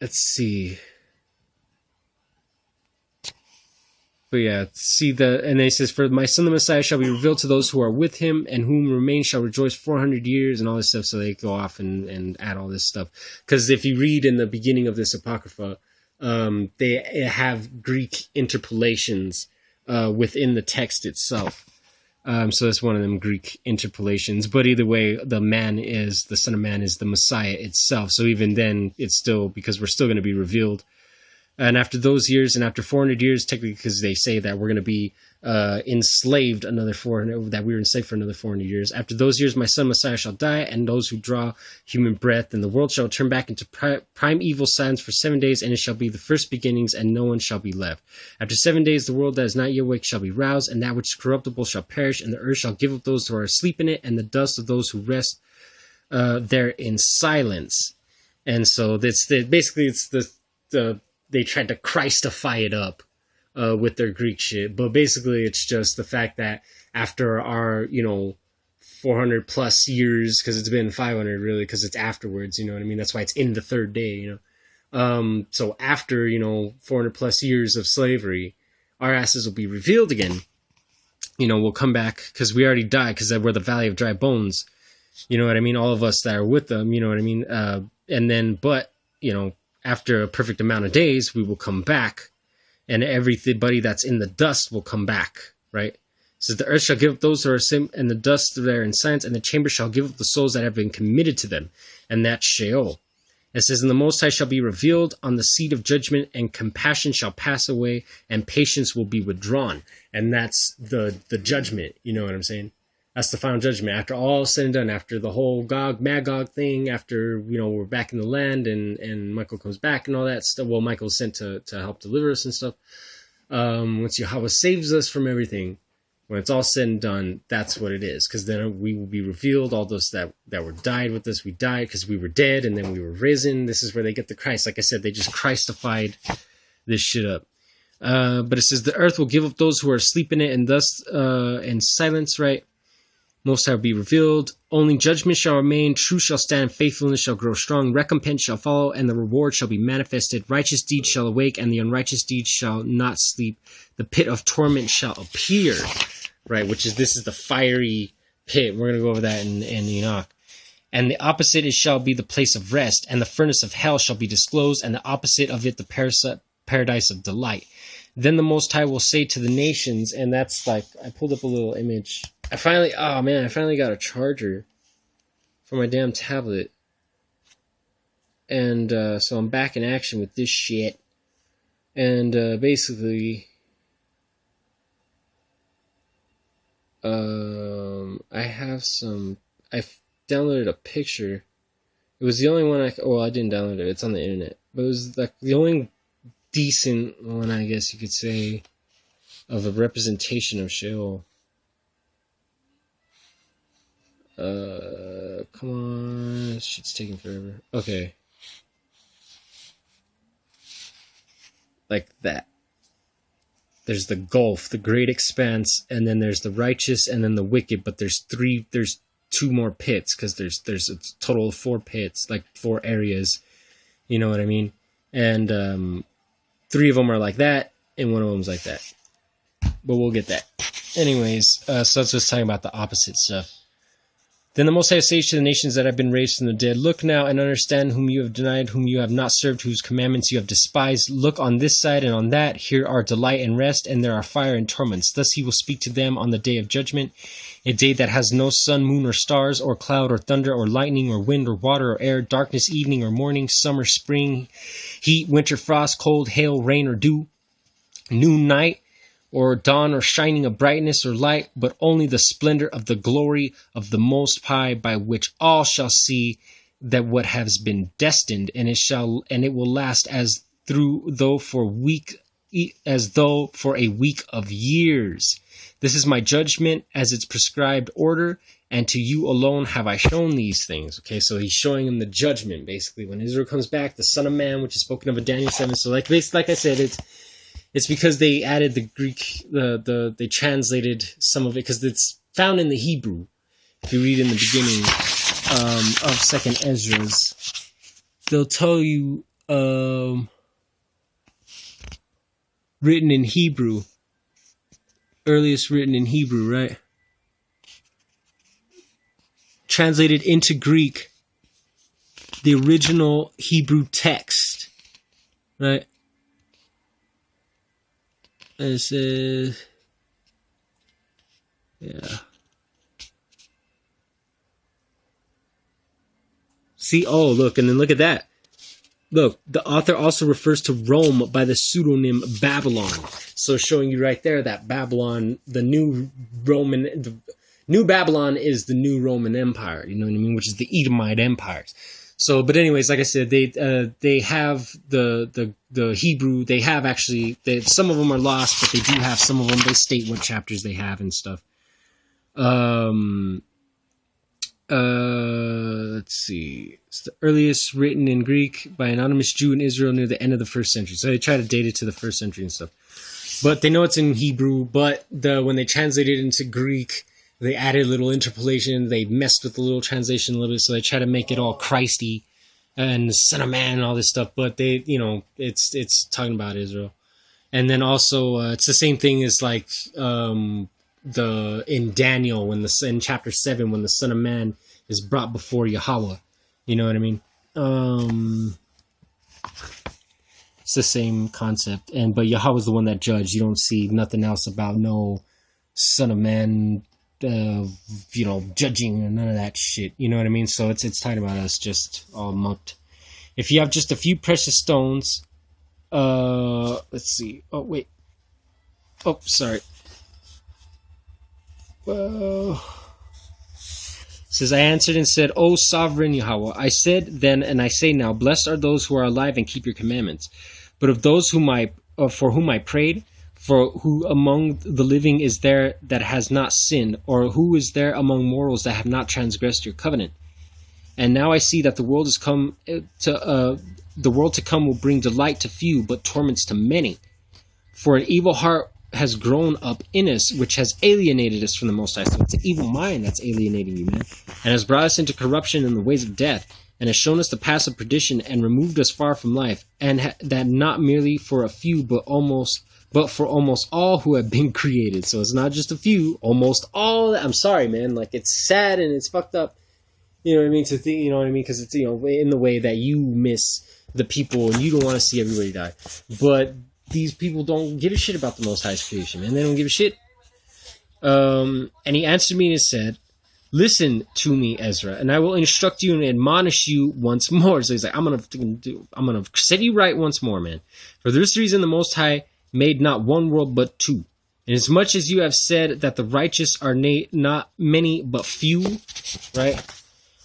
Let's see. But yeah, and it says, for my son the Messiah shall be revealed to those who are with him, and whom remain shall rejoice 400 years, and all this stuff. So they go off and add all this stuff. Because if you read in the beginning of this Apocrypha, they have Greek interpolations within the text itself. So it's one of them Greek interpolations. But either way, the Son of Man is the Messiah itself. So even then, it's still, because we're still going to be revealed. And after those years, and after 400 years, technically, because they say that we're going to be enslaved another 400, that we were enslaved for another 400 years. After those years, my son Messiah shall die, and those who draw human breath, and the world shall turn back into primeval silence for 7 days, and it shall be the first beginnings, and no one shall be left. After 7 days, the world that is not yet awake shall be roused, and that which is corruptible shall perish, and the earth shall give up those who are asleep in it, and the dust of those who rest there in silence. And so basically it's the they tried to Christify it up with their Greek shit. But basically it's just the fact that after our, 400 plus years, because it's been 500 really, because it's afterwards, you know what I mean? That's why it's in the third day, So after, 400 plus years of slavery, our asses will be revealed again. We'll come back, because we already died, because we're the Valley of Dry Bones. You know what I mean? All of us that are with them, you know what I mean? And then, after a perfect amount of days, we will come back, and everybody that's in the dust will come back, right? It says the earth shall give up those who are sin, and the dust there in silence, and the chamber shall give up the souls that have been committed to them, and that's Sheol. It says, and the Most High shall be revealed on the seat of judgment, and compassion shall pass away, and patience will be withdrawn. And that's the judgment, you know what I'm saying? That's the final judgment. After all is said and done, after the whole Gog, Magog thing, after, we're back in the land and Michael comes back and all that stuff. Well, Michael's sent to help deliver us and stuff. Once Yahweh saves us from everything, when it's all said and done, that's what it is. Because then we will be revealed, all those that were died with us, we died because we were dead, and then we were risen. This is where they get the Christ. Like I said, they just Christified this shit up. But it says the earth will give up those who are asleep in it, and thus in silence, right? Most High will be revealed. Only judgment shall remain. Truth shall stand. Faithfulness shall grow strong. Recompense shall follow, and the reward shall be manifested. Righteous deeds shall awake, and the unrighteous deeds shall not sleep. The pit of torment shall appear, right? This is the fiery pit. We're going to go over that in Enoch. And the opposite shall be the place of rest, and the furnace of hell shall be disclosed, and the opposite of it the paradise of delight. Then the Most High will say to the nations, and that's like, I pulled up a little image. I finally got a charger for my damn tablet. And so I'm back in action with this shit. And basically, I downloaded a picture. It was the only one I didn't download it. It's on the internet. But it was like the only decent one, I guess you could say, of a representation of Sheol. Come on. This shit's taking forever. Okay. Like that. There's the gulf, the great expanse, and then there's the righteous, and then the wicked. But there's two more pits, because there's a total of 4 pits, like 4 areas. You know what I mean? And 3 of them are like that, and 1 of them's like that. But we'll get that. Anyways, so that's just talking about the opposite stuff. Then the Most High says to the nations that have been raised from the dead, look now and understand whom you have denied, whom you have not served, whose commandments you have despised. Look on this side and on that. Here are delight and rest, and there are fire and torments. Thus he will speak to them on the day of judgment, a day that has no sun, moon, or stars, or cloud, or thunder, or lightning, or wind, or water, or air, darkness, evening, or morning, summer, spring, heat, winter, frost, cold, hail, rain, or dew, noon, night, or dawn, or shining of brightness or light, but only the splendor of the glory of the Most High, by which all shall see that what has been destined, and it will last as though for a week of years. This is my judgment as its prescribed order, and to you alone have I shown these things. Okay, so he's showing him the judgment, basically. When Israel comes back, the Son of Man, which is spoken of in Daniel 7. So like I said, it's because they added the Greek, they translated some of it, because it's found in the Hebrew. If you read in the beginning of 2nd Ezra's, they'll tell you written in Hebrew, earliest written in Hebrew, right? Translated into Greek, the original Hebrew text, right? And it says, yeah. See, oh, look, and then look at that. Look, the author also refers to Rome by the pseudonym Babylon. So showing you right there that Babylon, the new Babylon is the new Roman Empire, you know what I mean? Which is the Edomite empires. So, but anyways, like I said, they have the Hebrew. They have actually, some of them are lost, but they do have some of them. They state what chapters they have and stuff. Let's see. It's the earliest written in Greek by an anonymous Jew in Israel near the end of the 1st century. So they try to date it to the 1st century and stuff. But they know it's in Hebrew. But when they translate it into Greek, they added a little interpolation. They messed with the little translation a little bit, so they try to make it all Christy and the Son of Man and all this stuff. But they, it's talking about Israel. And then also, it's the same thing as like in Daniel in chapter 7 when the Son of Man is brought before Yahweh. You know what I mean? It's the same concept. But Yahweh's the one that judged. You don't see nothing else about no Son of Man. Judging and none of that shit. You know what I mean? So it's talking about us just all mucked. If you have just a few precious stones, let's see. Oh, wait. Oh, sorry. It says, I answered and said, O sovereign Yahweh, I said then and I say now, blessed are those who are alive and keep your commandments. But of those for whom I prayed, for who among the living is there that has not sinned, or who is there among mortals that have not transgressed your covenant? And now I see that the world to come will bring delight to few, but torments to many. For an evil heart has grown up in us, which has alienated us from the Most High. So it's an evil mind that's alienating you, man, and has brought us into corruption and the ways of death, and has shown us the paths of perdition, and removed us far from life, and that not merely for a few, but for almost all who have been created. So it's not just a few, almost all. I'm sorry, man. Like, it's sad and it's fucked up. You know what I mean? To think, you know what I mean? Because it's, in the way that you miss the people and you don't want to see everybody die. But these people don't give a shit about the Most High's creation, man. They don't give a shit. And he answered me and said, listen to me, Ezra, and I will instruct you and admonish you once more. So he's like, I'm gonna set you right once more, man. For this reason, the Most High made not one world but two. Inasmuch as you have said that the righteous are not many but few, right?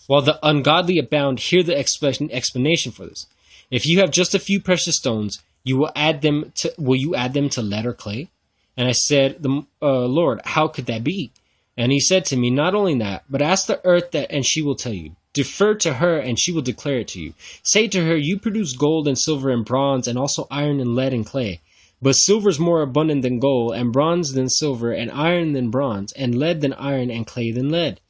While the ungodly abound, hear the explanation for this. If you have just a few precious stones, will you add them to lead or clay? And I said, Lord, how could that be? And he said to me, not only that, but ask the earth and she will tell you. Defer to her, and she will declare it to you. Say to her, you produce gold and silver and bronze, and also iron and lead and clay. But silver is more abundant than gold, and bronze than silver, and iron than bronze, and lead than iron, and clay than lead.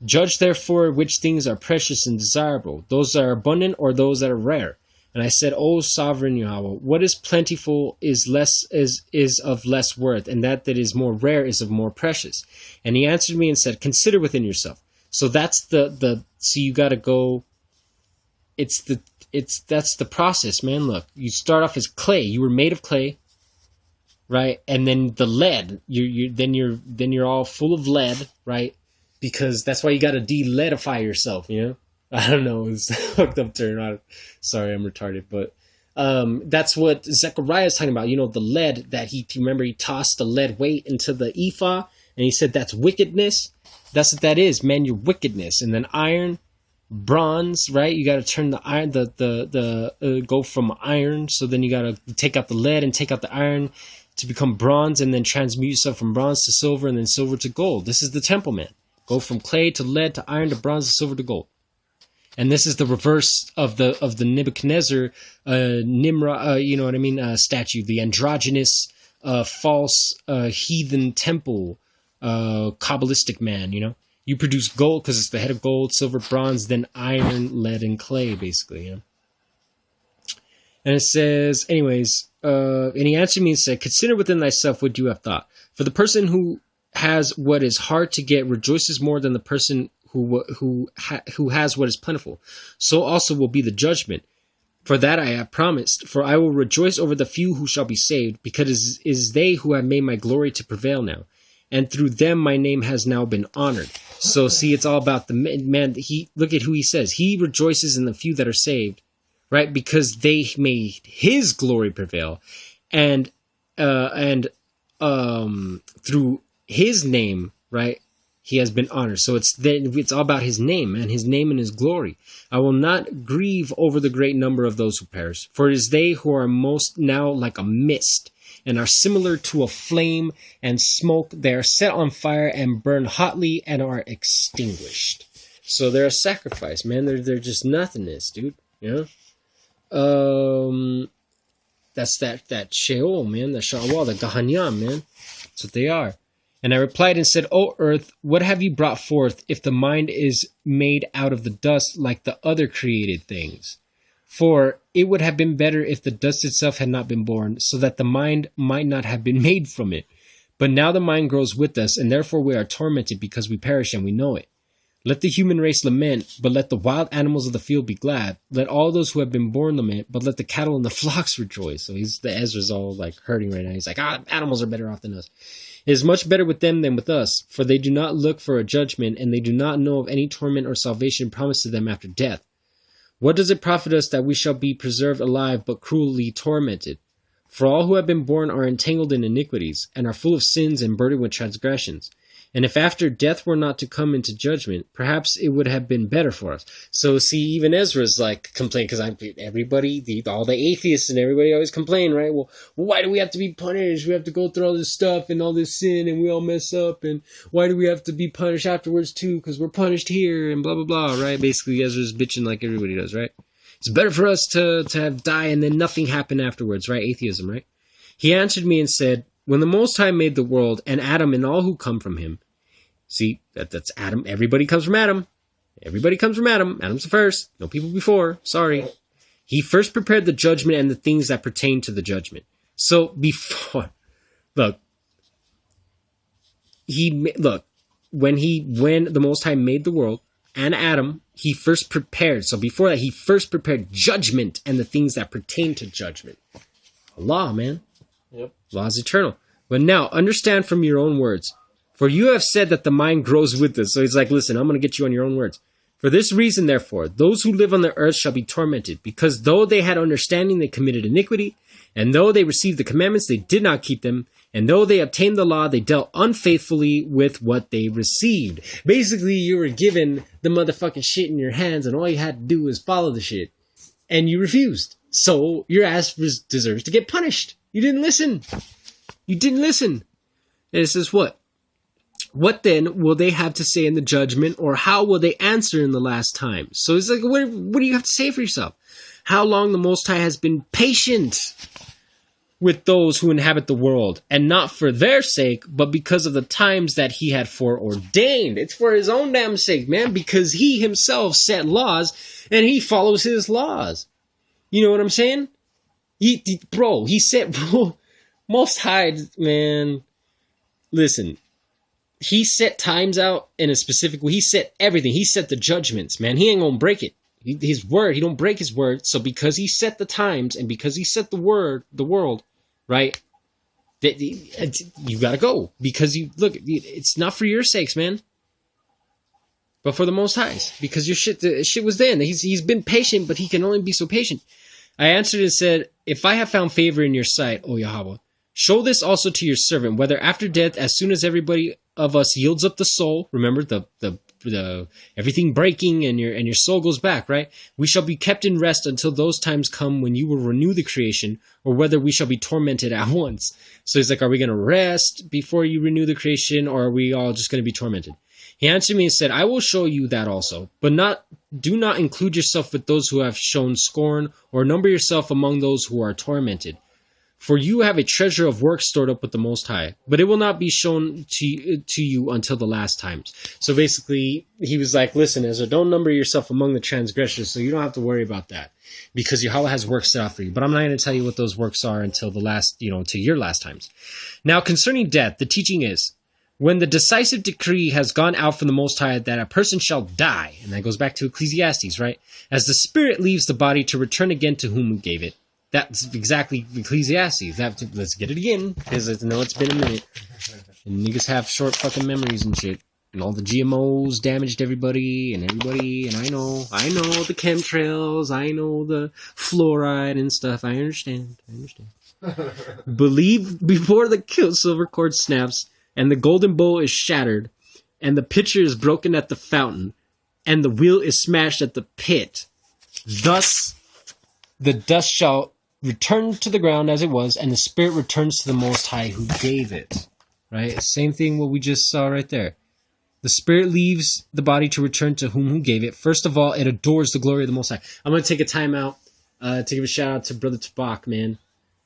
Judge therefore which things are precious and desirable, those that are abundant or those that are rare. And I said, O sovereign Yahweh, what is plentiful is of less worth, and that is more rare is of more precious. And he answered me and said, consider within yourself. So that's so you gotta go. That's the process, man. Look, you start off as clay. You were made of clay, right? And then the lead. You're all full of lead, right? Because that's why you gotta de-leadify yourself, you know. I don't know, it's a hooked up term. Sorry, I'm retarded, but that's what Zechariah is talking about. You know, the lead that he tossed the lead weight into the ephah, and he said that's wickedness. That's what that is, man. Your wickedness. And then iron, bronze, right? You got to turn the iron, go from iron. So then you got to take out the lead and take out the iron to become bronze, and then transmute yourself from bronze to silver, and then silver to gold. This is the temple, man. Go from clay to lead to iron to bronze to silver to gold. And this is the reverse of the Nebuchadnezzar, Nimrod, you know what I mean, statue, the androgynous, false, heathen temple, Kabbalistic man, you know. You produce gold because it's the head of gold, silver, bronze, then iron, lead, and clay, basically, you know. And it says, anyways, and he answered me and said, consider within thyself what you have thought. For the person who has what is hard to get rejoices more than the person who has what is plentiful. So also will be the judgment. For that I have promised. For I will rejoice over the few who shall be saved, because it is they who have made my glory to prevail now. And through them my name has now been honored. So see, it's all about the man. Look at who he says. He rejoices in the few that are saved, right? Because they made his glory prevail. And through his name, right? He has been honored. So it's all about his name, and his name and his glory. I will not grieve over the great number of those who perish, for it is they who are most now like a mist, and are similar to a flame and smoke. They are set on fire and burn hotly and are extinguished. So they're a sacrifice, man. They're just nothingness, dude. You know? That's that Sheol, man. The shaawal, the Gahanyam, man. That's what they are. And I replied and said, O earth, what have you brought forth if the mind is made out of the dust like the other created things? For it would have been better if the dust itself had not been born, so that the mind might not have been made from it. But now the mind grows with us, and therefore we are tormented because we perish and we know it. Let the human race lament, but let the wild animals of the field be glad. Let all those who have been born lament, but let the cattle and the flocks rejoice. So the Ezra's all like hurting right now. He's like, animals are better off than us. It is much better with them than with us, for they do not look for a judgment, and they do not know of any torment or salvation promised to them after death. What does it profit us that we shall be preserved alive, but cruelly tormented? For all who have been born are entangled in iniquities, and are full of sins and burdened with transgressions. And if after death were not to come into judgment, perhaps it would have been better for us. So see, even Ezra's like complaining, because all the atheists and everybody always complain, right? Well, why do we have to be punished? We have to go through all this stuff and all this sin, and we all mess up, and why do we have to be punished afterwards too? Because we're punished here, and blah, blah, blah, right? Basically, Ezra's bitching like everybody does, right? It's better for us to have die and then nothing happen afterwards, right? Atheism, right? He answered me and said, when the Most High made the world, and Adam and all who come from him, see, that's Adam. Everybody comes from Adam. Everybody comes from Adam. Adam's the first. No people before. Sorry. He first prepared the judgment and the things that pertain to the judgment. So before, when the Most High made the world and Adam, he first prepared. So before that, he first prepared judgment and the things that pertain to judgment. Allah, man. Yep. Law is eternal. But now, understand from your own words. For you have said that the mind grows with us. So he's like, listen, I'm going to get you on your own words. For this reason, therefore, those who live on the earth shall be tormented, because though they had understanding, they committed iniquity, and though they received the commandments, they did not keep them, and though they obtained the law, they dealt unfaithfully with what they received. Basically, you were given the motherfucking shit in your hands, and all you had to do was follow the shit, and you refused. So your ass deserves to get punished. You didn't listen. You didn't listen. And it says what? What then will they have to say in the judgment, or how will they answer in the last time? So it's like, what do you have to say for yourself? How long the Most High has been patient with those who inhabit the world, and not for their sake, but because of the times that he had foreordained. It's for his own damn sake, man, because he himself set laws, and he follows his laws. You know what I'm saying? Bro, Most High, man, listen, he set times out in a specific way. He set everything. He set the judgments, man. He ain't gonna break it. His word, he don't break his word. So because he set the times, and because he set the world, right? You gotta go. Because it's not for your sakes, man, but for the Most High's. Because the shit was then. He's been patient, but he can only be so patient. I answered and said, if I have found favor in your sight, O Yahweh, show this also to your servant, whether after death, as soon as everybody of us yields up the soul, remember the everything breaking and your soul goes back, right? We shall be kept in rest until those times come when you will renew the creation, or whether we shall be tormented at once. So he's like, are we going to rest before you renew the creation, or are we all just going to be tormented? He answered me and said, I will show you that also, but do not include yourself with those who have shown scorn, or number yourself among those who are tormented. For you have a treasure of works stored up with the Most High, but it will not be shown to you until the last times. So basically, he was like, listen, Ezra, don't number yourself among the transgressors, so you don't have to worry about that, because Yahweh has works set out for you. But I'm not going to tell you what those works are until to your last times. Now, concerning death, the teaching is, when the decisive decree has gone out from the Most High that a person shall die, and that goes back to Ecclesiastes, right? As the spirit leaves the body to return again to whom we gave it. That's exactly Ecclesiastes. Let's get it again, because I know it's been a minute. And niggas have short fucking memories and shit. And all the GMOs damaged everybody, and I know the chemtrails, I know the fluoride and stuff. I understand. Believe before the silver cord snaps, and the golden bowl is shattered, and the pitcher is broken at the fountain, and the wheel is smashed at the pit. Thus the dust shall return to the ground as it was, and the spirit returns to the Most High who gave it. Right? Same thing what we just saw right there. The spirit leaves the body to return to who gave it. First of all, it adores the glory of the Most High. I'm going to take a time out to give a shout out to Brother Tabak, man.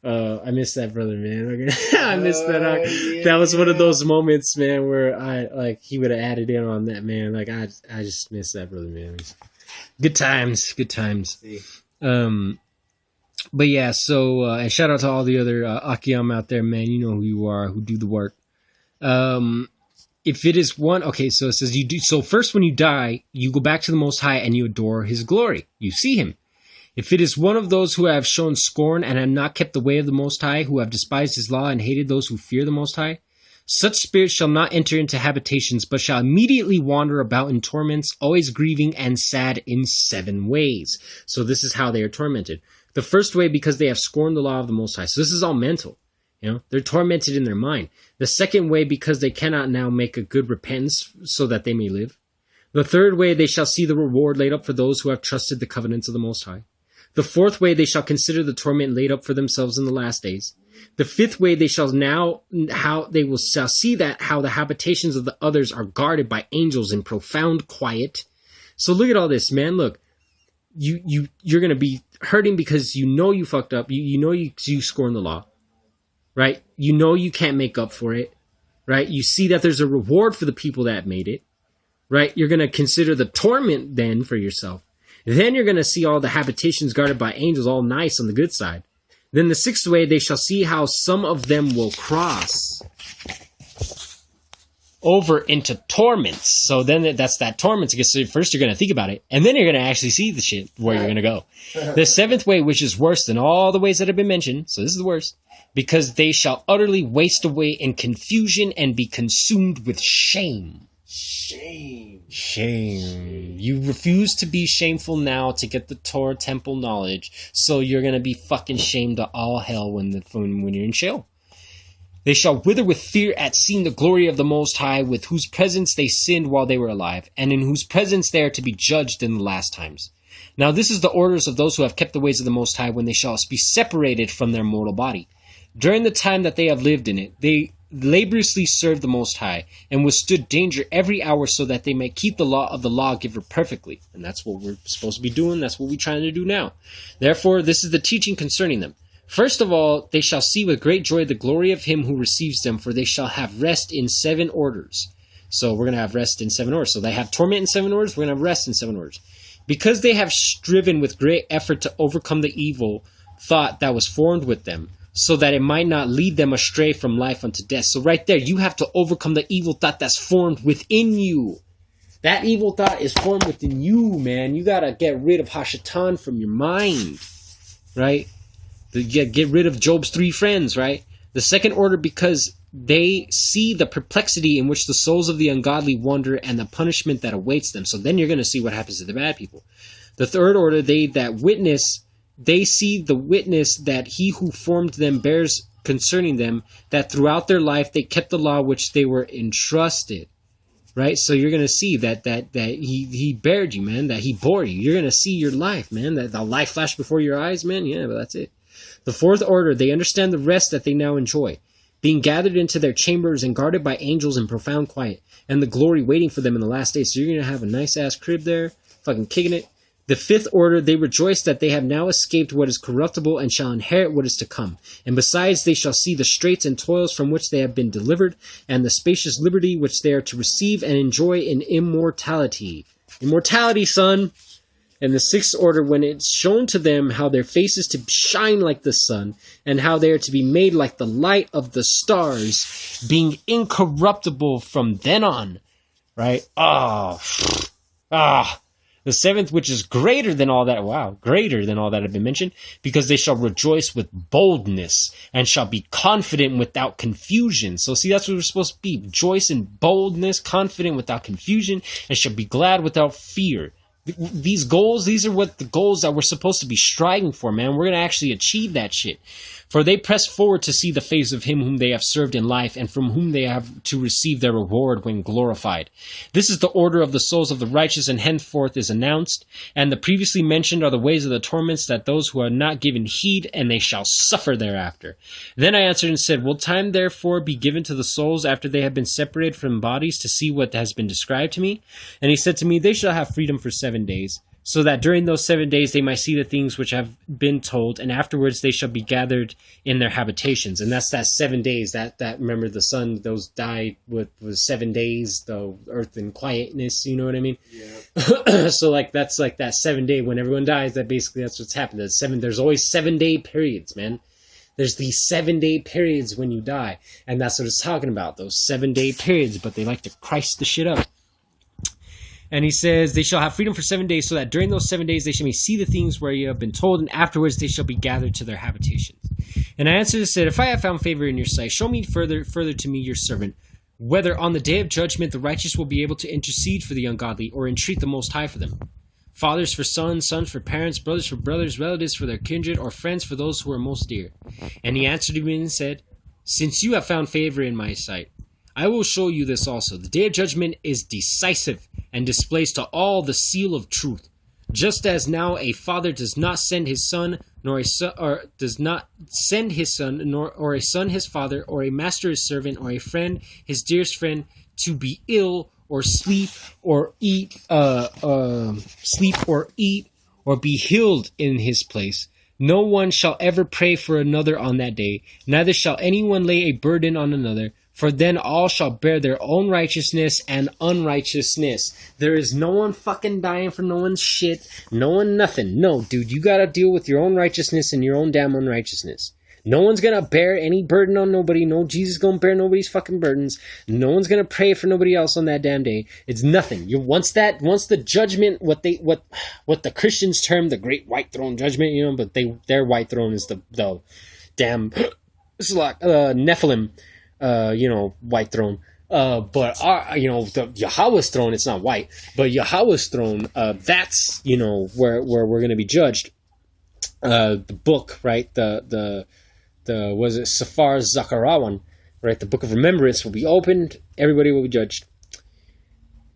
I miss that brother, man. I miss that. Yeah. That was one of those moments, man, where he would have added in on that, man. I just miss that brother, man. Good times. But yeah, so, and shout out to all the other Akiyam out there, man. You know who you are, who do the work. If it is one, okay, so it says so first when you die, you go back to the Most High and you adore his glory. You see him. If it is one of those who have shown scorn and have not kept the way of the Most High, who have despised his law and hated those who fear the Most High, such spirits shall not enter into habitations, but shall immediately wander about in torments, always grieving and sad in 7 ways. So this is how they are tormented. The first way, because they have scorned the law of the Most High. So this is all mental. They're tormented in their mind. The second way, because they cannot now make a good repentance so that they may live. The third way, they shall see the reward laid up for those who have trusted the covenants of the Most High. The fourth way, they shall consider the torment laid up for themselves in the last days. The fifth way, they shall see that how the habitations of the others are guarded by angels in profound quiet. So look at all this, man. Look, you're going to be hurting because you fucked up. You scorn the law, right? You can't make up for it, right? You see that there's a reward for the people that made it, right? You're going to consider the torment then for yourself. Then you're going to see all the habitations guarded by angels, all nice on the good side. Then the sixth way, they shall see how some of them will cross over into torments. So then that's that torments. So first you're going to think about it, and then you're going to actually see the shit where you're going to go. The seventh way, which is worse than all the ways that have been mentioned, so this is the worst, because they shall utterly waste away in confusion and be consumed with shame. Shame. You refuse to be shameful now to get the Torah temple knowledge, so you're going to be fucking shamed to all hell when you're in Sheol. They shall wither with fear at seeing the glory of the Most High, with whose presence they sinned while they were alive, and in whose presence they are to be judged in the last times. Now this is the orders of those who have kept the ways of the Most High when they shall be separated from their mortal body. During the time that they have lived in it, they laboriously served the Most High, and withstood danger every hour so that they might keep the law of the lawgiver perfectly. And that's what we're supposed to be doing. That's what we're trying to do now. Therefore, this is the teaching concerning them. First of all, they shall see with great joy the glory of him who receives them, for they shall have rest in 7 orders. So we're going to have rest in 7 orders. So they have torment in 7 orders, we're going to have rest in 7 orders. Because they have striven with great effort to overcome the evil thought that was formed with them, so that it might not lead them astray from life unto death. So right there, you have to overcome the evil thought that's formed within you. That evil thought is formed within you, man. You got to get rid of Hashatan from your mind, right? Get rid of Job's 3 friends, right? The second order, because they see the perplexity in which the souls of the ungodly wander and the punishment that awaits them. So then you're going to see what happens to the bad people. The third order, they see the witness that he who formed them bears concerning them, that throughout their life they kept the law which they were entrusted. Right? So you're going to see that he bared you, man, that he bore you. You're going to see your life, man, that the life flashed before your eyes, man. Yeah, but that's it. The fourth order, they understand the rest that they now enjoy, being gathered into their chambers and guarded by angels in profound quiet, and the glory waiting for them in the last days. So you're going to have a nice-ass crib there, fucking kicking it. The fifth order, they rejoice that they have now escaped what is corruptible and shall inherit what is to come. And besides, they shall see the straits and toils from which they have been delivered, and the spacious liberty which they are to receive and enjoy in immortality. Immortality, son! And the sixth order, when it's shown to them how their faces to shine like the sun, and how they are to be made like the light of the stars, being incorruptible from then on. Right? The seventh, which is greater than all that, greater than all that have been mentioned, because they shall rejoice with boldness, and shall be confident without confusion. So see, that's what we're supposed to be. Rejoice in boldness, confident without confusion, and shall be glad without fear. These goals, these are what the goals that we're supposed to be striving for, man. We're going to actually achieve that shit. For they press forward to see the face of him whom they have served in life, and from whom they have to receive their reward when glorified. This is the order of the souls of the righteous, and henceforth is announced. And the previously mentioned are the ways of the torments, that those who are not given heed, and they shall suffer thereafter. Then I answered and said, will time therefore be given to the souls after they have been separated from bodies to see what has been described to me? And he said to me, they shall have freedom for 7 days, so that during those 7 days they might see the things which have been told, and afterwards they shall be gathered in their habitations. And that's that 7 days, that remember the sun, those died with 7 days, the earth in quietness, you know what I mean? Yeah. So that's like that 7 day when everyone dies, that's what's happened. There's always 7 day periods, man. There's these 7 day periods when you die, and that's what it's talking about, those 7 day periods, but they like to Christ the shit up. And he says, they shall have freedom for 7 days, so that during those 7 days they shall see the things where you have been told, and afterwards they shall be gathered to their habitations. And I answered and said, if I have found favor in your sight, show me further to me your servant, whether on the day of judgment the righteous will be able to intercede for the ungodly, or entreat the Most High for them. Fathers for sons, sons for parents, brothers for brothers, relatives for their kindred, or friends for those who are most dear. And he answered me and said, since you have found favor in my sight, I will show you this also. The day of judgment is decisive, and displays to all the seal of truth. Just as now a father does not send his son, nor a son, or does not send his son, or a son his father, or a master his servant, or a friend his dearest friend, to be ill, or sleep, or eat, or be healed in his place. No one shall ever pray for another on that day, neither shall anyone lay a burden on another. For then all shall bear their own righteousness and unrighteousness. There is no one fucking dying for no one's shit. No one nothing. No, dude, you gotta deal with your own righteousness and your own damn unrighteousness. No one's gonna bear any burden on nobody. No Jesus gonna bear nobody's fucking burdens. No one's gonna pray for nobody else on that damn day. It's nothing. Once the judgment, what the Christians term the great white throne judgment, you know, but their white throne is the damn Nephilim. White throne. But our, the Yahweh's throne, it's not white, but Yahweh's throne, that's, where we're going to be judged. The book, right? The was it Safar Zakarawan, right? The book of remembrance will be opened. Everybody will be judged.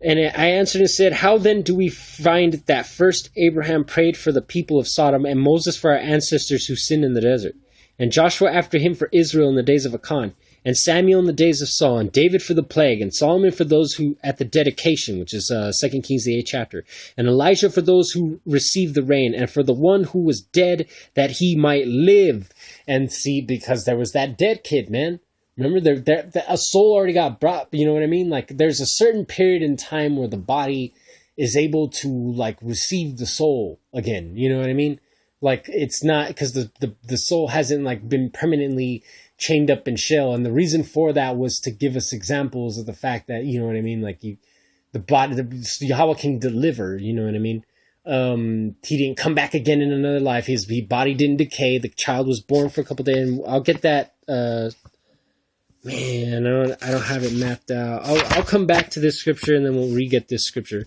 And I answered and said, how then do we find that first Abraham prayed for the people of Sodom, and Moses for our ancestors who sinned in the desert, and Joshua after him for Israel in the days of Achan? and Samuel in the days of Saul, and David for the plague, and Solomon for those who at the dedication, which is 2 Kings the 8th chapter, and Elijah for those who received the rain, and for the one who was dead that he might live. And see, because there was that dead kid, man. Remember, a soul already got brought. You know what I mean? Like, there's a certain period in time where the body is able to like receive the soul again. You know what I mean? Like, it's not because the soul hasn't like been permanently chained up in Sheol, and the reason for that was to give us examples of the fact that, you know what I mean, like Yahweh can deliver. You know what I mean? He didn't come back again in another life. His body didn't decay. The child was born for a couple days. And I'll get that. Man, I don't have it mapped out. I'll come back to this scripture and then we'll re-get this scripture.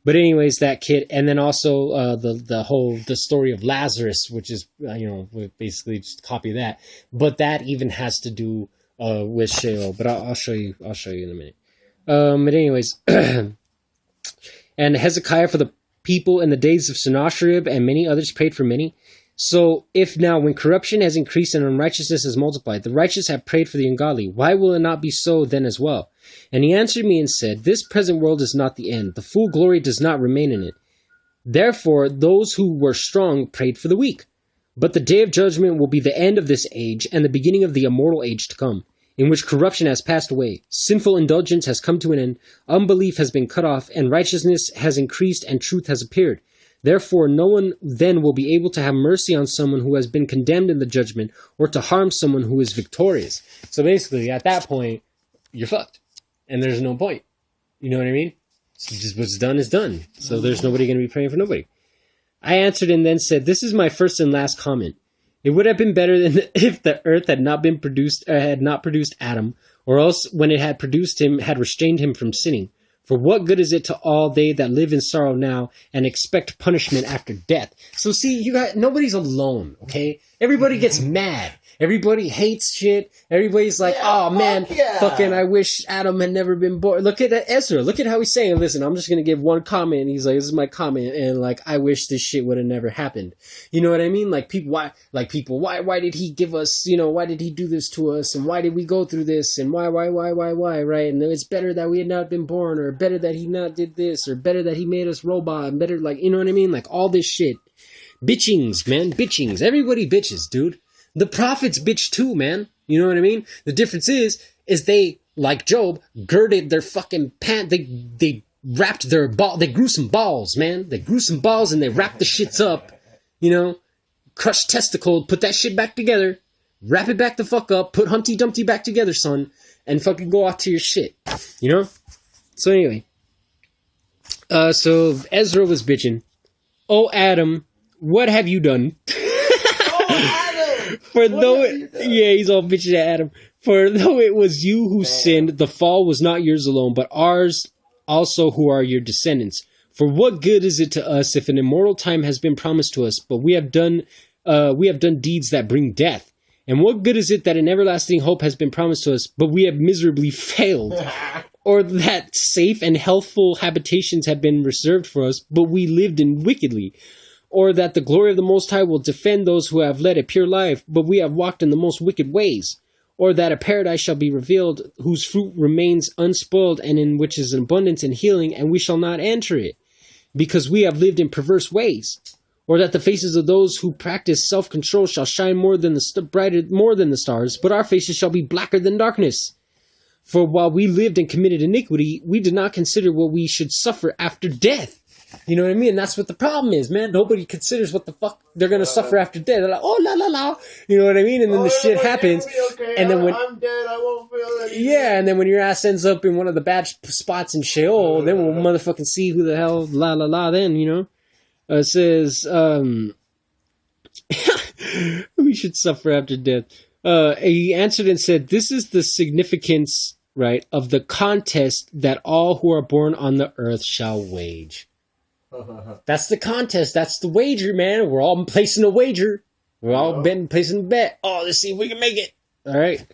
But anyways, that kid, and then also the story of Lazarus, which is basically just copy that. But that even has to do with Sheol. But I'll show you. I'll show you in a minute. But anyways, and Hezekiah for the people in the days of Sennacherib, and many others prayed for many. So if now, when corruption has increased and unrighteousness has multiplied, the righteous have prayed for the ungodly, why will it not be so then as well? And he answered me and said, this present world is not the end. The full glory does not remain in it. Therefore, those who were strong prayed for the weak. But the day of judgment will be the end of this age and the beginning of the immortal age to come, in which corruption has passed away, sinful indulgence has come to an end, unbelief has been cut off, and righteousness has increased and truth has appeared. Therefore, no one then will be able to have mercy on someone who has been condemned in the judgment, or to harm someone who is victorious. So basically, at that point, you're fucked. And there's no point. You know what I mean? So just what's done is done. So there's nobody going to be praying for nobody. I answered and then said, this is my first and last comment. It would have been better than if the earth had not produced Adam, or else when it had produced him, had restrained him from sinning. For what good is it to all they that live in sorrow now and expect punishment after death? So see, nobody's alone, okay? Everybody gets mad. Everybody hates shit. Everybody's like, oh man, fucking I wish Adam had never been born. Look at Ezra. Look at how he's saying, listen, I'm just going to give one comment. He's like, this is my comment. And like, I wish this shit would have never happened. You know what I mean? Like why did he give us, why did he do this to us? And why did we go through this? And why, right? And it's better that we had not been born, or better that he not did this, or better that he made us robot, and better, like, you know what I mean? Like all this shit. Bitchings, man. Bitchings. Everybody bitches, dude. The prophets bitch too, man. You know what I mean? The difference is they, like Job, girded their fucking pant. They wrapped their ball. They grew some balls, man. They grew some balls and they wrapped the shits up. Crushed testicle, put that shit back together, wrap it back the fuck up, put Humpty Dumpty back together, son, and fucking go out to your shit. So anyway, so Ezra was bitching. Oh, Adam, what have you done? He's all bitching at Adam. For though it was you who sinned, the fall was not yours alone, but ours also who are your descendants. For what good is it to us if an immortal time has been promised to us, but we have done deeds that bring death? And what good is it that an everlasting hope has been promised to us, but we have miserably failed? Or that safe and healthful habitations have been reserved for us, but we lived in wickedly? Or that the glory of the Most High will defend those who have led a pure life, but we have walked in the most wicked ways? Or that a paradise shall be revealed, whose fruit remains unspoiled, and in which is abundance and healing, and we shall not enter it, because we have lived in perverse ways? Or that the faces of those who practice self-control shall shine more than the stars, but our faces shall be blacker than darkness? For while we lived and committed iniquity, we did not consider what we should suffer after death. You know what I mean? And that's what the problem is, man. Nobody considers what the fuck they're going to suffer after death. They're like, oh, la, la, la. You know what I mean? And then the shit happens. Okay. And then when I'm dead, I won't feel anything. Yeah, and then when your ass ends up in one of the bad spots in Sheol, then we'll motherfucking see who the hell, la, la, la, then, It says, we should suffer after death. He answered and said, this is the significance, right, of the contest that all who are born on the earth shall wage. That's the contest. That's the wager, man. We're all placing a wager. We're all placing a bet. Oh, let's see if we can make it. All right.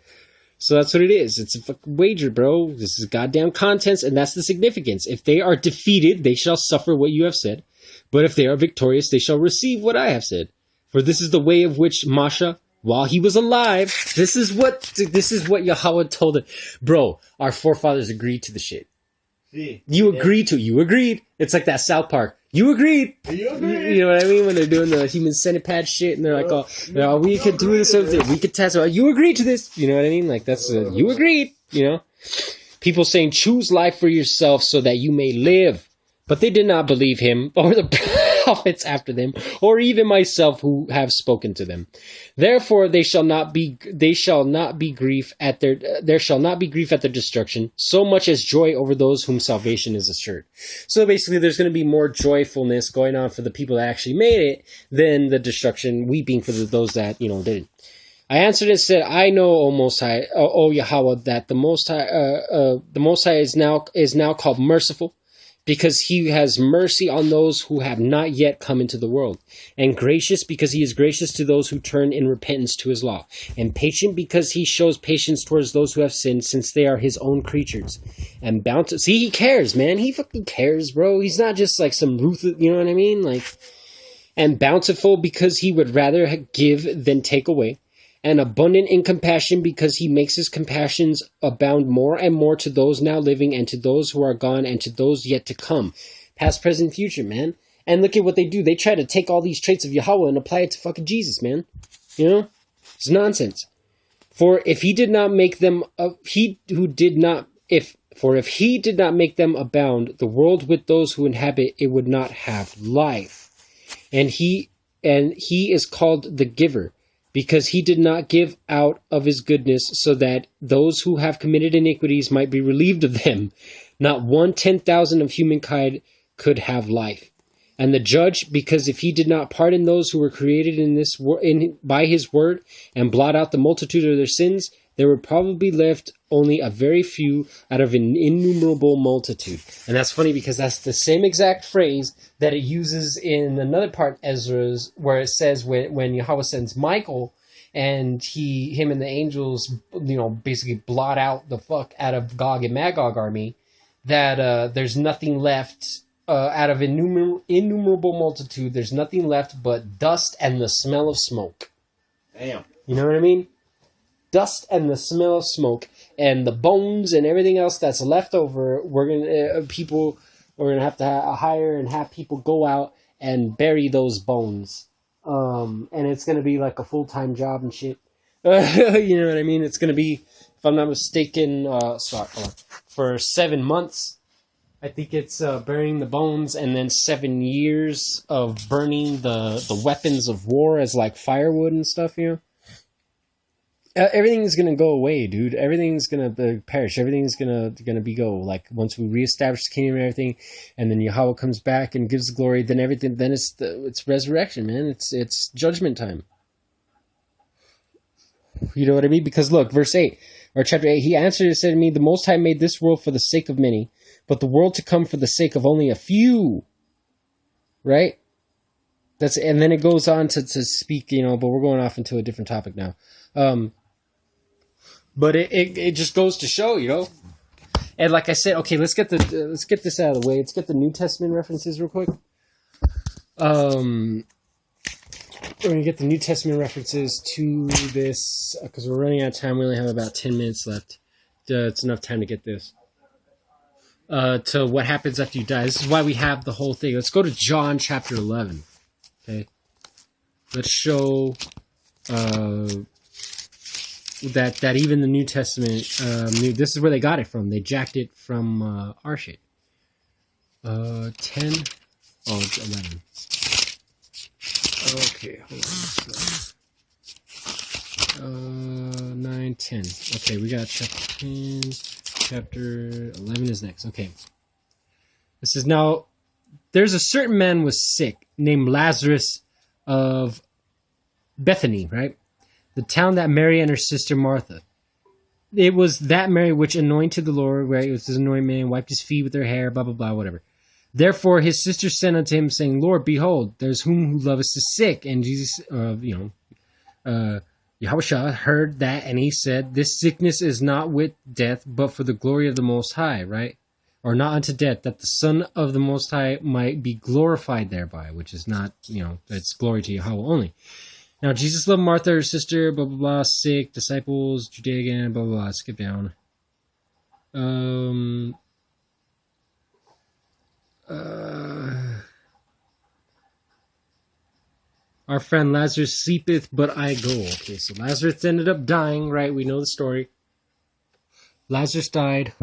So that's what it is. It's a fucking wager, bro. This is goddamn contest, and that's the significance. If they are defeated, they shall suffer what you have said. But if they are victorious, they shall receive what I have said. For this is the way of which Masha, while he was alive. This is what Yahweh told it. Bro, our forefathers agreed to the shit. You agreed. It's like that South Park. You agreed. You know what I mean? When they're doing the human centipede shit and they're like, oh, we could do this, we could test it. You agreed to this. You know what I mean? Like, that's, you agreed, you know? People saying, choose life for yourself so that you may live. But they did not believe him or the prophets after them, or even myself who have spoken to them. Therefore, there shall not be grief at their destruction, so much as joy over those whom salvation is assured. So basically, there's going to be more joyfulness going on for the people that actually made it than the destruction, weeping for those that, didn't. I answered and said, I know, O Most High, O Yahweh, that the Most High is now called merciful, because he has mercy on those who have not yet come into the world, and gracious because he is gracious to those who turn in repentance to his law, and patient because he shows patience towards those who have sinned, since they are his own creatures, and bountiful. See, he cares, man. He fucking cares, bro. He's not just like some ruthless, you know what I mean? Like, and bountiful because he would rather give than take away, and abundant in compassion because he makes his compassions abound more and more to those now living and to those who are gone and to those yet to come. Past, present, future, man. And look at what they do. They try to take all these traits of Yahweh and apply it to fucking Jesus, man. It's nonsense. For if he did not make them, if he did not make them abound, the world with those who inhabit it would not have life. And he is called the giver, because he did not give out of his goodness, so that those who have committed iniquities might be relieved of them. Not 1/10,000 of humankind could have life. And the judge, because if he did not pardon those who were created by his word, and blot out the multitude of their sins, there would probably be left only a very few out of an innumerable multitude. And that's funny because that's the same exact phrase that it uses in another part, Ezra's, where it says when Yahweh sends Michael and him and the angels, basically blot out the fuck out of Gog and Magog army, that there's nothing left out of innumerable multitude. There's nothing left but dust and the smell of smoke. Damn. You know what I mean? Dust and the smell of smoke, and the bones and everything else that's left over. We're gonna have to hire and have people go out and bury those bones. And it's gonna be like a full-time job and shit. You know what I mean? It's gonna be, if I'm not mistaken, for 7 months. I think it's burying the bones, and then 7 years of burning the weapons of war as like firewood and stuff. Everything's gonna go away, dude. Everything's gonna perish. Everything's gonna be go. Like, once we reestablish the kingdom and everything, and then Yahweh comes back and gives glory, then everything. Then it's resurrection, man. It's judgment time. You know what I mean? Because look, verse 8 or chapter 8. He answered and said to me, "The Most High made this world for the sake of many, but the world to come for the sake of only a few." Right? And then it goes on to speak. But we're going off into a different topic now. But it just goes to show, And like I said, okay, let's get this out of the way. Let's get the New Testament references real quick. We're gonna get the New Testament references to this because we're running out of time. We only have about 10 minutes left. It's enough time to get this. To what happens after you die. This is why we have the whole thing. Let's go to John chapter 11. Okay, let's show. That even the New Testament, this is where they got it from. They jacked it from our shit. 10. Oh, it's 11. Okay, hold on. 9, 10. Okay, we got chapter 10. Chapter 11 is next. Okay. This is now, there's a certain man was sick named Lazarus of Bethany, right? The town that Mary and her sister Martha. It was that Mary which anointed the Lord, right? It was his anointed man, wiped his feet with her hair, blah, blah, blah, whatever. Therefore his sister sent unto him, saying, Lord, behold, there's whom who lovest is sick. And Jesus, Yahushua heard that, and he said, this sickness is not with death, but for the glory of the Most High, right? Or not unto death, that the Son of the Most High might be glorified thereby, which is not, it's glory to Yahweh only. Now, Jesus loved Martha, her sister, blah, blah, blah, sick, disciples, Judea again, blah, blah, blah. Skip down. Our friend Lazarus sleepeth, but I go. Okay, so Lazarus ended up dying, right? We know the story. Lazarus died.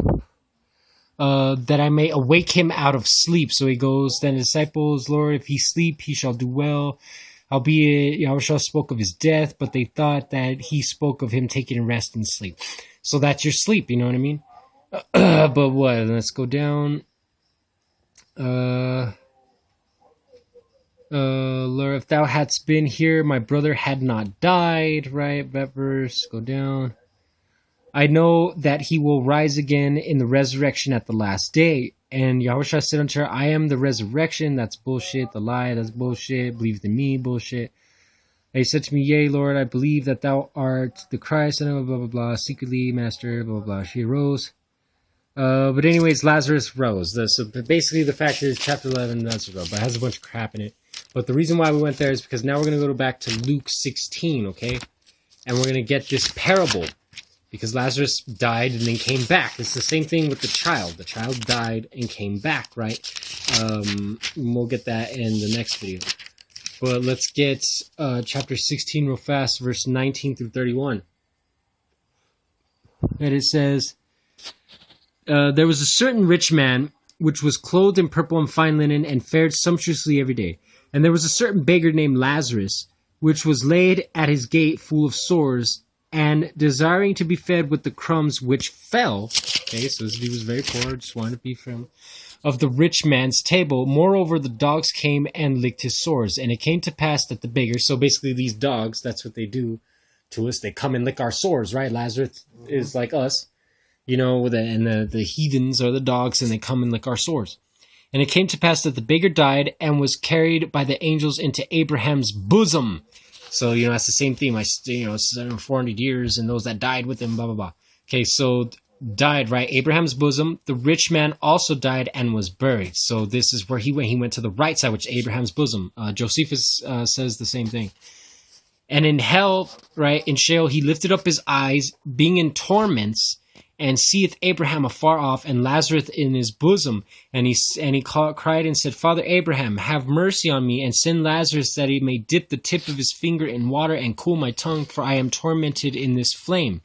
That I may awake him out of sleep. So he goes, then the disciples, Lord, if he sleep, he shall do well. Howbeit, Yahushua spoke of his death, but they thought that he spoke of him taking rest and sleep. So that's your sleep, you know what I mean? But what? Let's go down. Lord, if thou hadst been here, my brother had not died, right? That verse, go down. I know that he will rise again in the resurrection at the last day. And Yahushua said unto her, I am the resurrection. That's bullshit. The lie, that's bullshit. Believe in me, bullshit. And he said to me, yea, Lord, I believe that thou art the Christ, and blah, blah, blah, secretly, master, blah, blah, blah. She arose. But anyways, Lazarus rose. So basically the fact is chapter 11, Lazarus rose, but it has a bunch of crap in it. But the reason why we went there is because now we're going to go back to Luke 16, okay? And we're going to get this parable. Because Lazarus died and then came back. It's the same thing with the child. The child died and came back, right? We'll get that in the next video. But let's get chapter 16 real fast, verse 19 through 31. And it says, there was a certain rich man, which was clothed in purple and fine linen, and fared sumptuously every day. And there was a certain beggar named Lazarus, which was laid at his gate full of sores, and desiring to be fed with the crumbs which fell, okay, so he was very poor, just wanted to be from, of the rich man's table. Moreover, the dogs came and licked his sores. And it came to pass that the beggar, so basically these dogs, that's what they do to us, they come and lick our sores, right? Lazarus is like us, you know, the heathens are the dogs, and they come and lick our sores. And it came to pass that the beggar died and was carried by the angels into Abraham's bosom. So, you know, that's the same theme. 400 years, and those that died with him, blah, blah, blah. Okay, so died, right? Abraham's bosom. The rich man also died and was buried. So this is where he went. He went to the right side, which is Abraham's bosom. Josephus says the same thing. And in hell, right, in Sheol, he lifted up his eyes, being in torments, and seeth Abraham afar off, and Lazarus in his bosom. And he cried and said, Father Abraham, have mercy on me, and send Lazarus that he may dip the tip of his finger in water and cool my tongue, for I am tormented in this flame.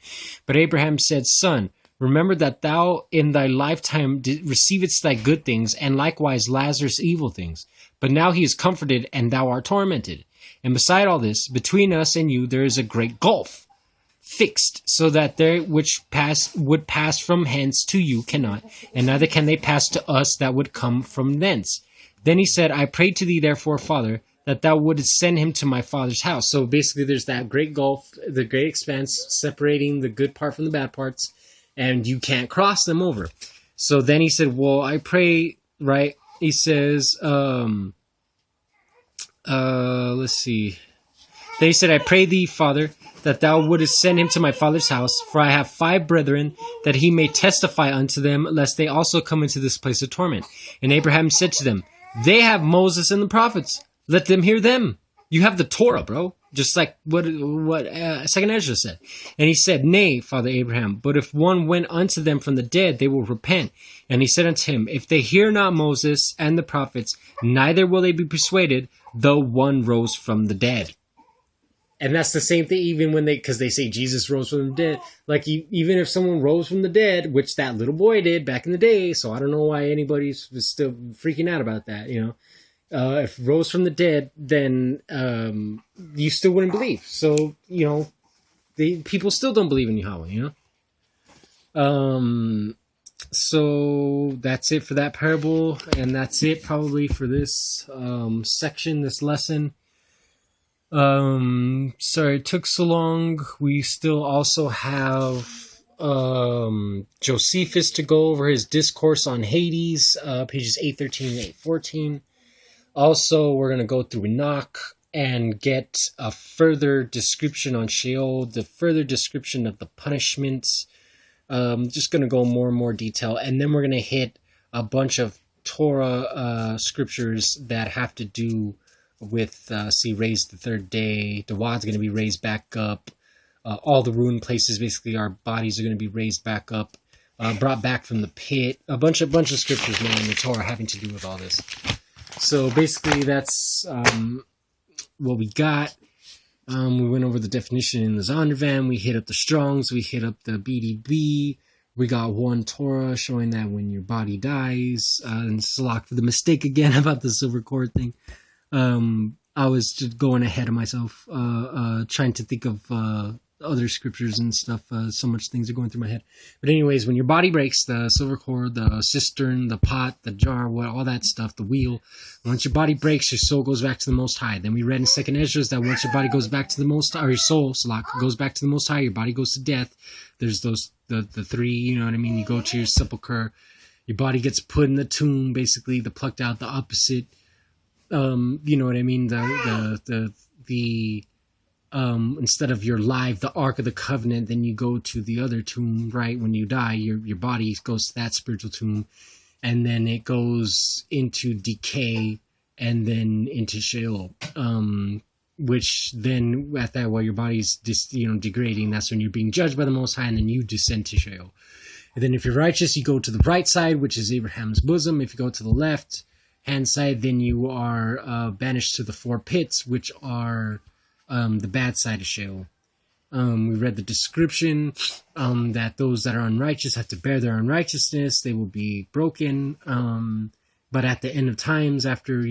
But Abraham said, Son, remember that thou in thy lifetime receivedst thy good things, and likewise Lazarus evil things. But now he is comforted, and thou art tormented. And beside all this, between us and you there is a great gulf, fixed, so that they which would pass from hence to you cannot, and neither can they pass to us that would come from thence. Then he said, I pray to thee therefore, Father, that thou wouldest send him to my father's house. So basically there's that great gulf, the great expanse, separating the good part from the bad parts, and you can't cross them over. So then he said, well, I pray, right? He says, let's see. Then he said, I pray thee, Father, that thou wouldest send him to my father's house, for I have 5 brethren, that he may testify unto them, lest they also come into this place of torment. And Abraham said to them, they have Moses and the prophets. Let them hear them. You have the Torah, bro. Just like what Second Ezra said. And he said, Nay, Father Abraham, but if one went unto them from the dead, they will repent. And he said unto him, If they hear not Moses and the prophets, neither will they be persuaded, though one rose from the dead. And that's the same thing even when because they say Jesus rose from the dead. Like, even if someone rose from the dead, which that little boy did back in the day, so I don't know why anybody's still freaking out about that, you know. If rose from the dead, then you still wouldn't believe. So, you know, people still don't believe in Yahweh, you know. So that's it for that parable, and that's it probably for this section, this lesson. Sorry it took so long. We still also have Josephus to go over his discourse on Hades, pages 813 and 814. Also, we're going to go through Enoch and get a further description on Sheol, the further description of the punishments. Just going to go more and more detail, and then we're going to hit a bunch of Torah scriptures that have to do with raised the third day. The wad's going to be raised back up. All the ruined places, basically, our bodies are going to be raised back up, brought back from the pit. A bunch of scriptures, man, in the Torah having to do with all this. So basically, that's what we got. We went over the definition in the Zondervan. We hit up the Strongs. We hit up the BDB. We got one Torah showing that when your body dies, and Salak for the mistake again about the silver cord thing. I was just going ahead of myself, trying to think of other scriptures and stuff. So much things are going through my head. But anyways, when your body breaks, the silver cord, the cistern, the pot, the jar, all that stuff, the wheel, once your body breaks, your soul goes back to the Most High. Then we read in 2nd Ezra that once your body goes back to the Most High, or your soul, Salak, goes back to the Most High, your body goes to death. There's those, the three, you know what I mean? You go to your sepulcher, your body gets put in the tomb, basically, the plucked out, the opposite. You know what I mean? Instead of your live, the Ark of the Covenant, then you go to the other tomb, right? When you die, your body goes to that spiritual tomb, and then it goes into decay, and then into Sheol. Which then, at that, while your body's degrading, that's when you're being judged by the Most High, and then you descend to Sheol. And then if you're righteous, you go to the right side, which is Abraham's bosom. If you go to the left hand side, then you are banished to the 4 pits, which are the bad side of Sheol. We read the description that those that are unrighteous have to bear their unrighteousness. They will be broken. But at the end of times, after,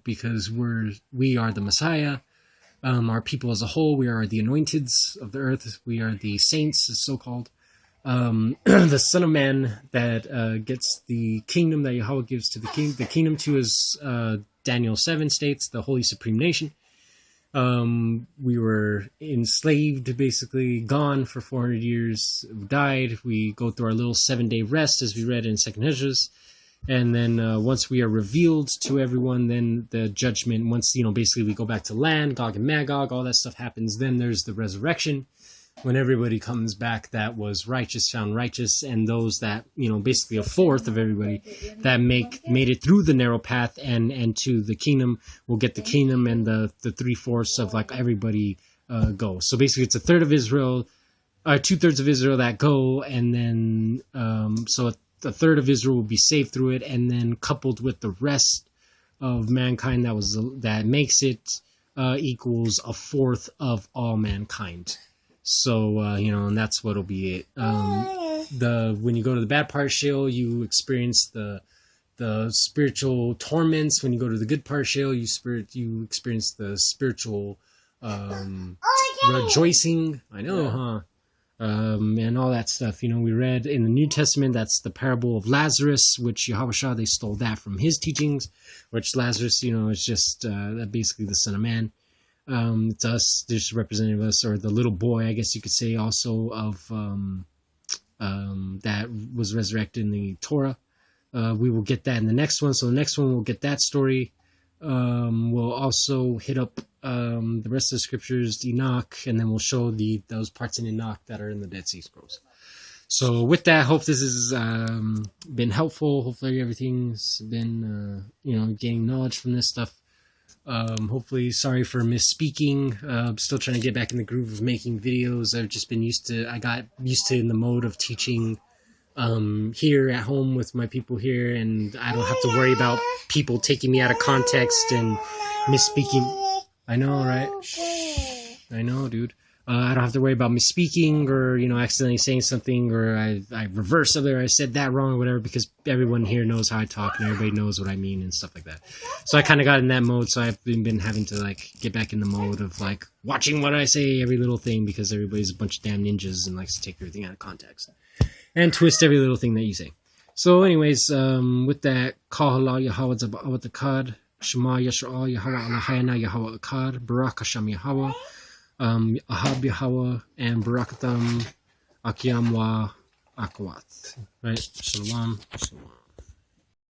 because we are the Messiah, our people as a whole, we are the anointeds of the earth. We are the saints, so-called. The Son of Man that gets the kingdom that Yahweh gives to the king. The kingdom to is Daniel 7 states, the Holy Supreme Nation. We were enslaved, basically gone for 400 years, died. We go through our little 7-day rest, as we read in 2nd Ezra. And then once we are revealed to everyone, then the judgment, once, basically we go back to land, Gog and Magog, all that stuff happens. Then there's the resurrection, when everybody comes back that was righteous, found righteous, and those that, basically a fourth of everybody that made it through the narrow path and to the kingdom will get the kingdom, and the 3/4 of everybody go. So basically it's a third of Israel, 2/3 of Israel that go, and then so a third of Israel will be saved through it, and then coupled with the rest of mankind that makes it equals a fourth of all mankind. So, and that's what'll be it. When you go to the bad part of Sheol, you experience the spiritual torments. When you go to the good part of Sheol, you experience the spiritual rejoicing. I know, huh? And all that stuff. We read in the New Testament, that's the parable of Lazarus, which Yahweh Shah, they stole that from his teachings, which Lazarus, is just basically the Son of Man. It's us, just representative of us, or the little boy, I guess you could say, also of that was resurrected in the Torah. We will get that in the next one. So the next one we'll get that story. We'll also hit up the rest of the scriptures, Enoch, and then we'll show those parts in Enoch that are in the Dead Sea Scrolls. So with that, hope this has been helpful. Hopefully everything's been, gaining knowledge from this stuff. Hopefully, sorry for misspeaking. I'm still trying to get back in the groove of making videos. I've just been I got used to in the mode of teaching here at home with my people here, and I don't have to worry about people taking me out of context and misspeaking. I know, right? Shh. I know, dude. I don't have to worry about misspeaking or, accidentally saying something, or I reversed something, or I said that wrong or whatever, because everyone here knows how I talk and everybody knows what I mean and stuff like that. So I kind of got in that mode, so I've been having to, get back in the mode of, watching what I say, every little thing, because everybody's a bunch of damn ninjas and likes to take everything out of context and twist every little thing that you say. So anyways, with that, Kal Halal Yahweh Zaba'awat Akkad, Shema Yasha'al Yahweh Alahayana Yahweh Akkad, Barak Hashem Yahweh, Ahab Yahweh, and Barakatam Akiamwa Akwat. Right? Shalom. Shalom.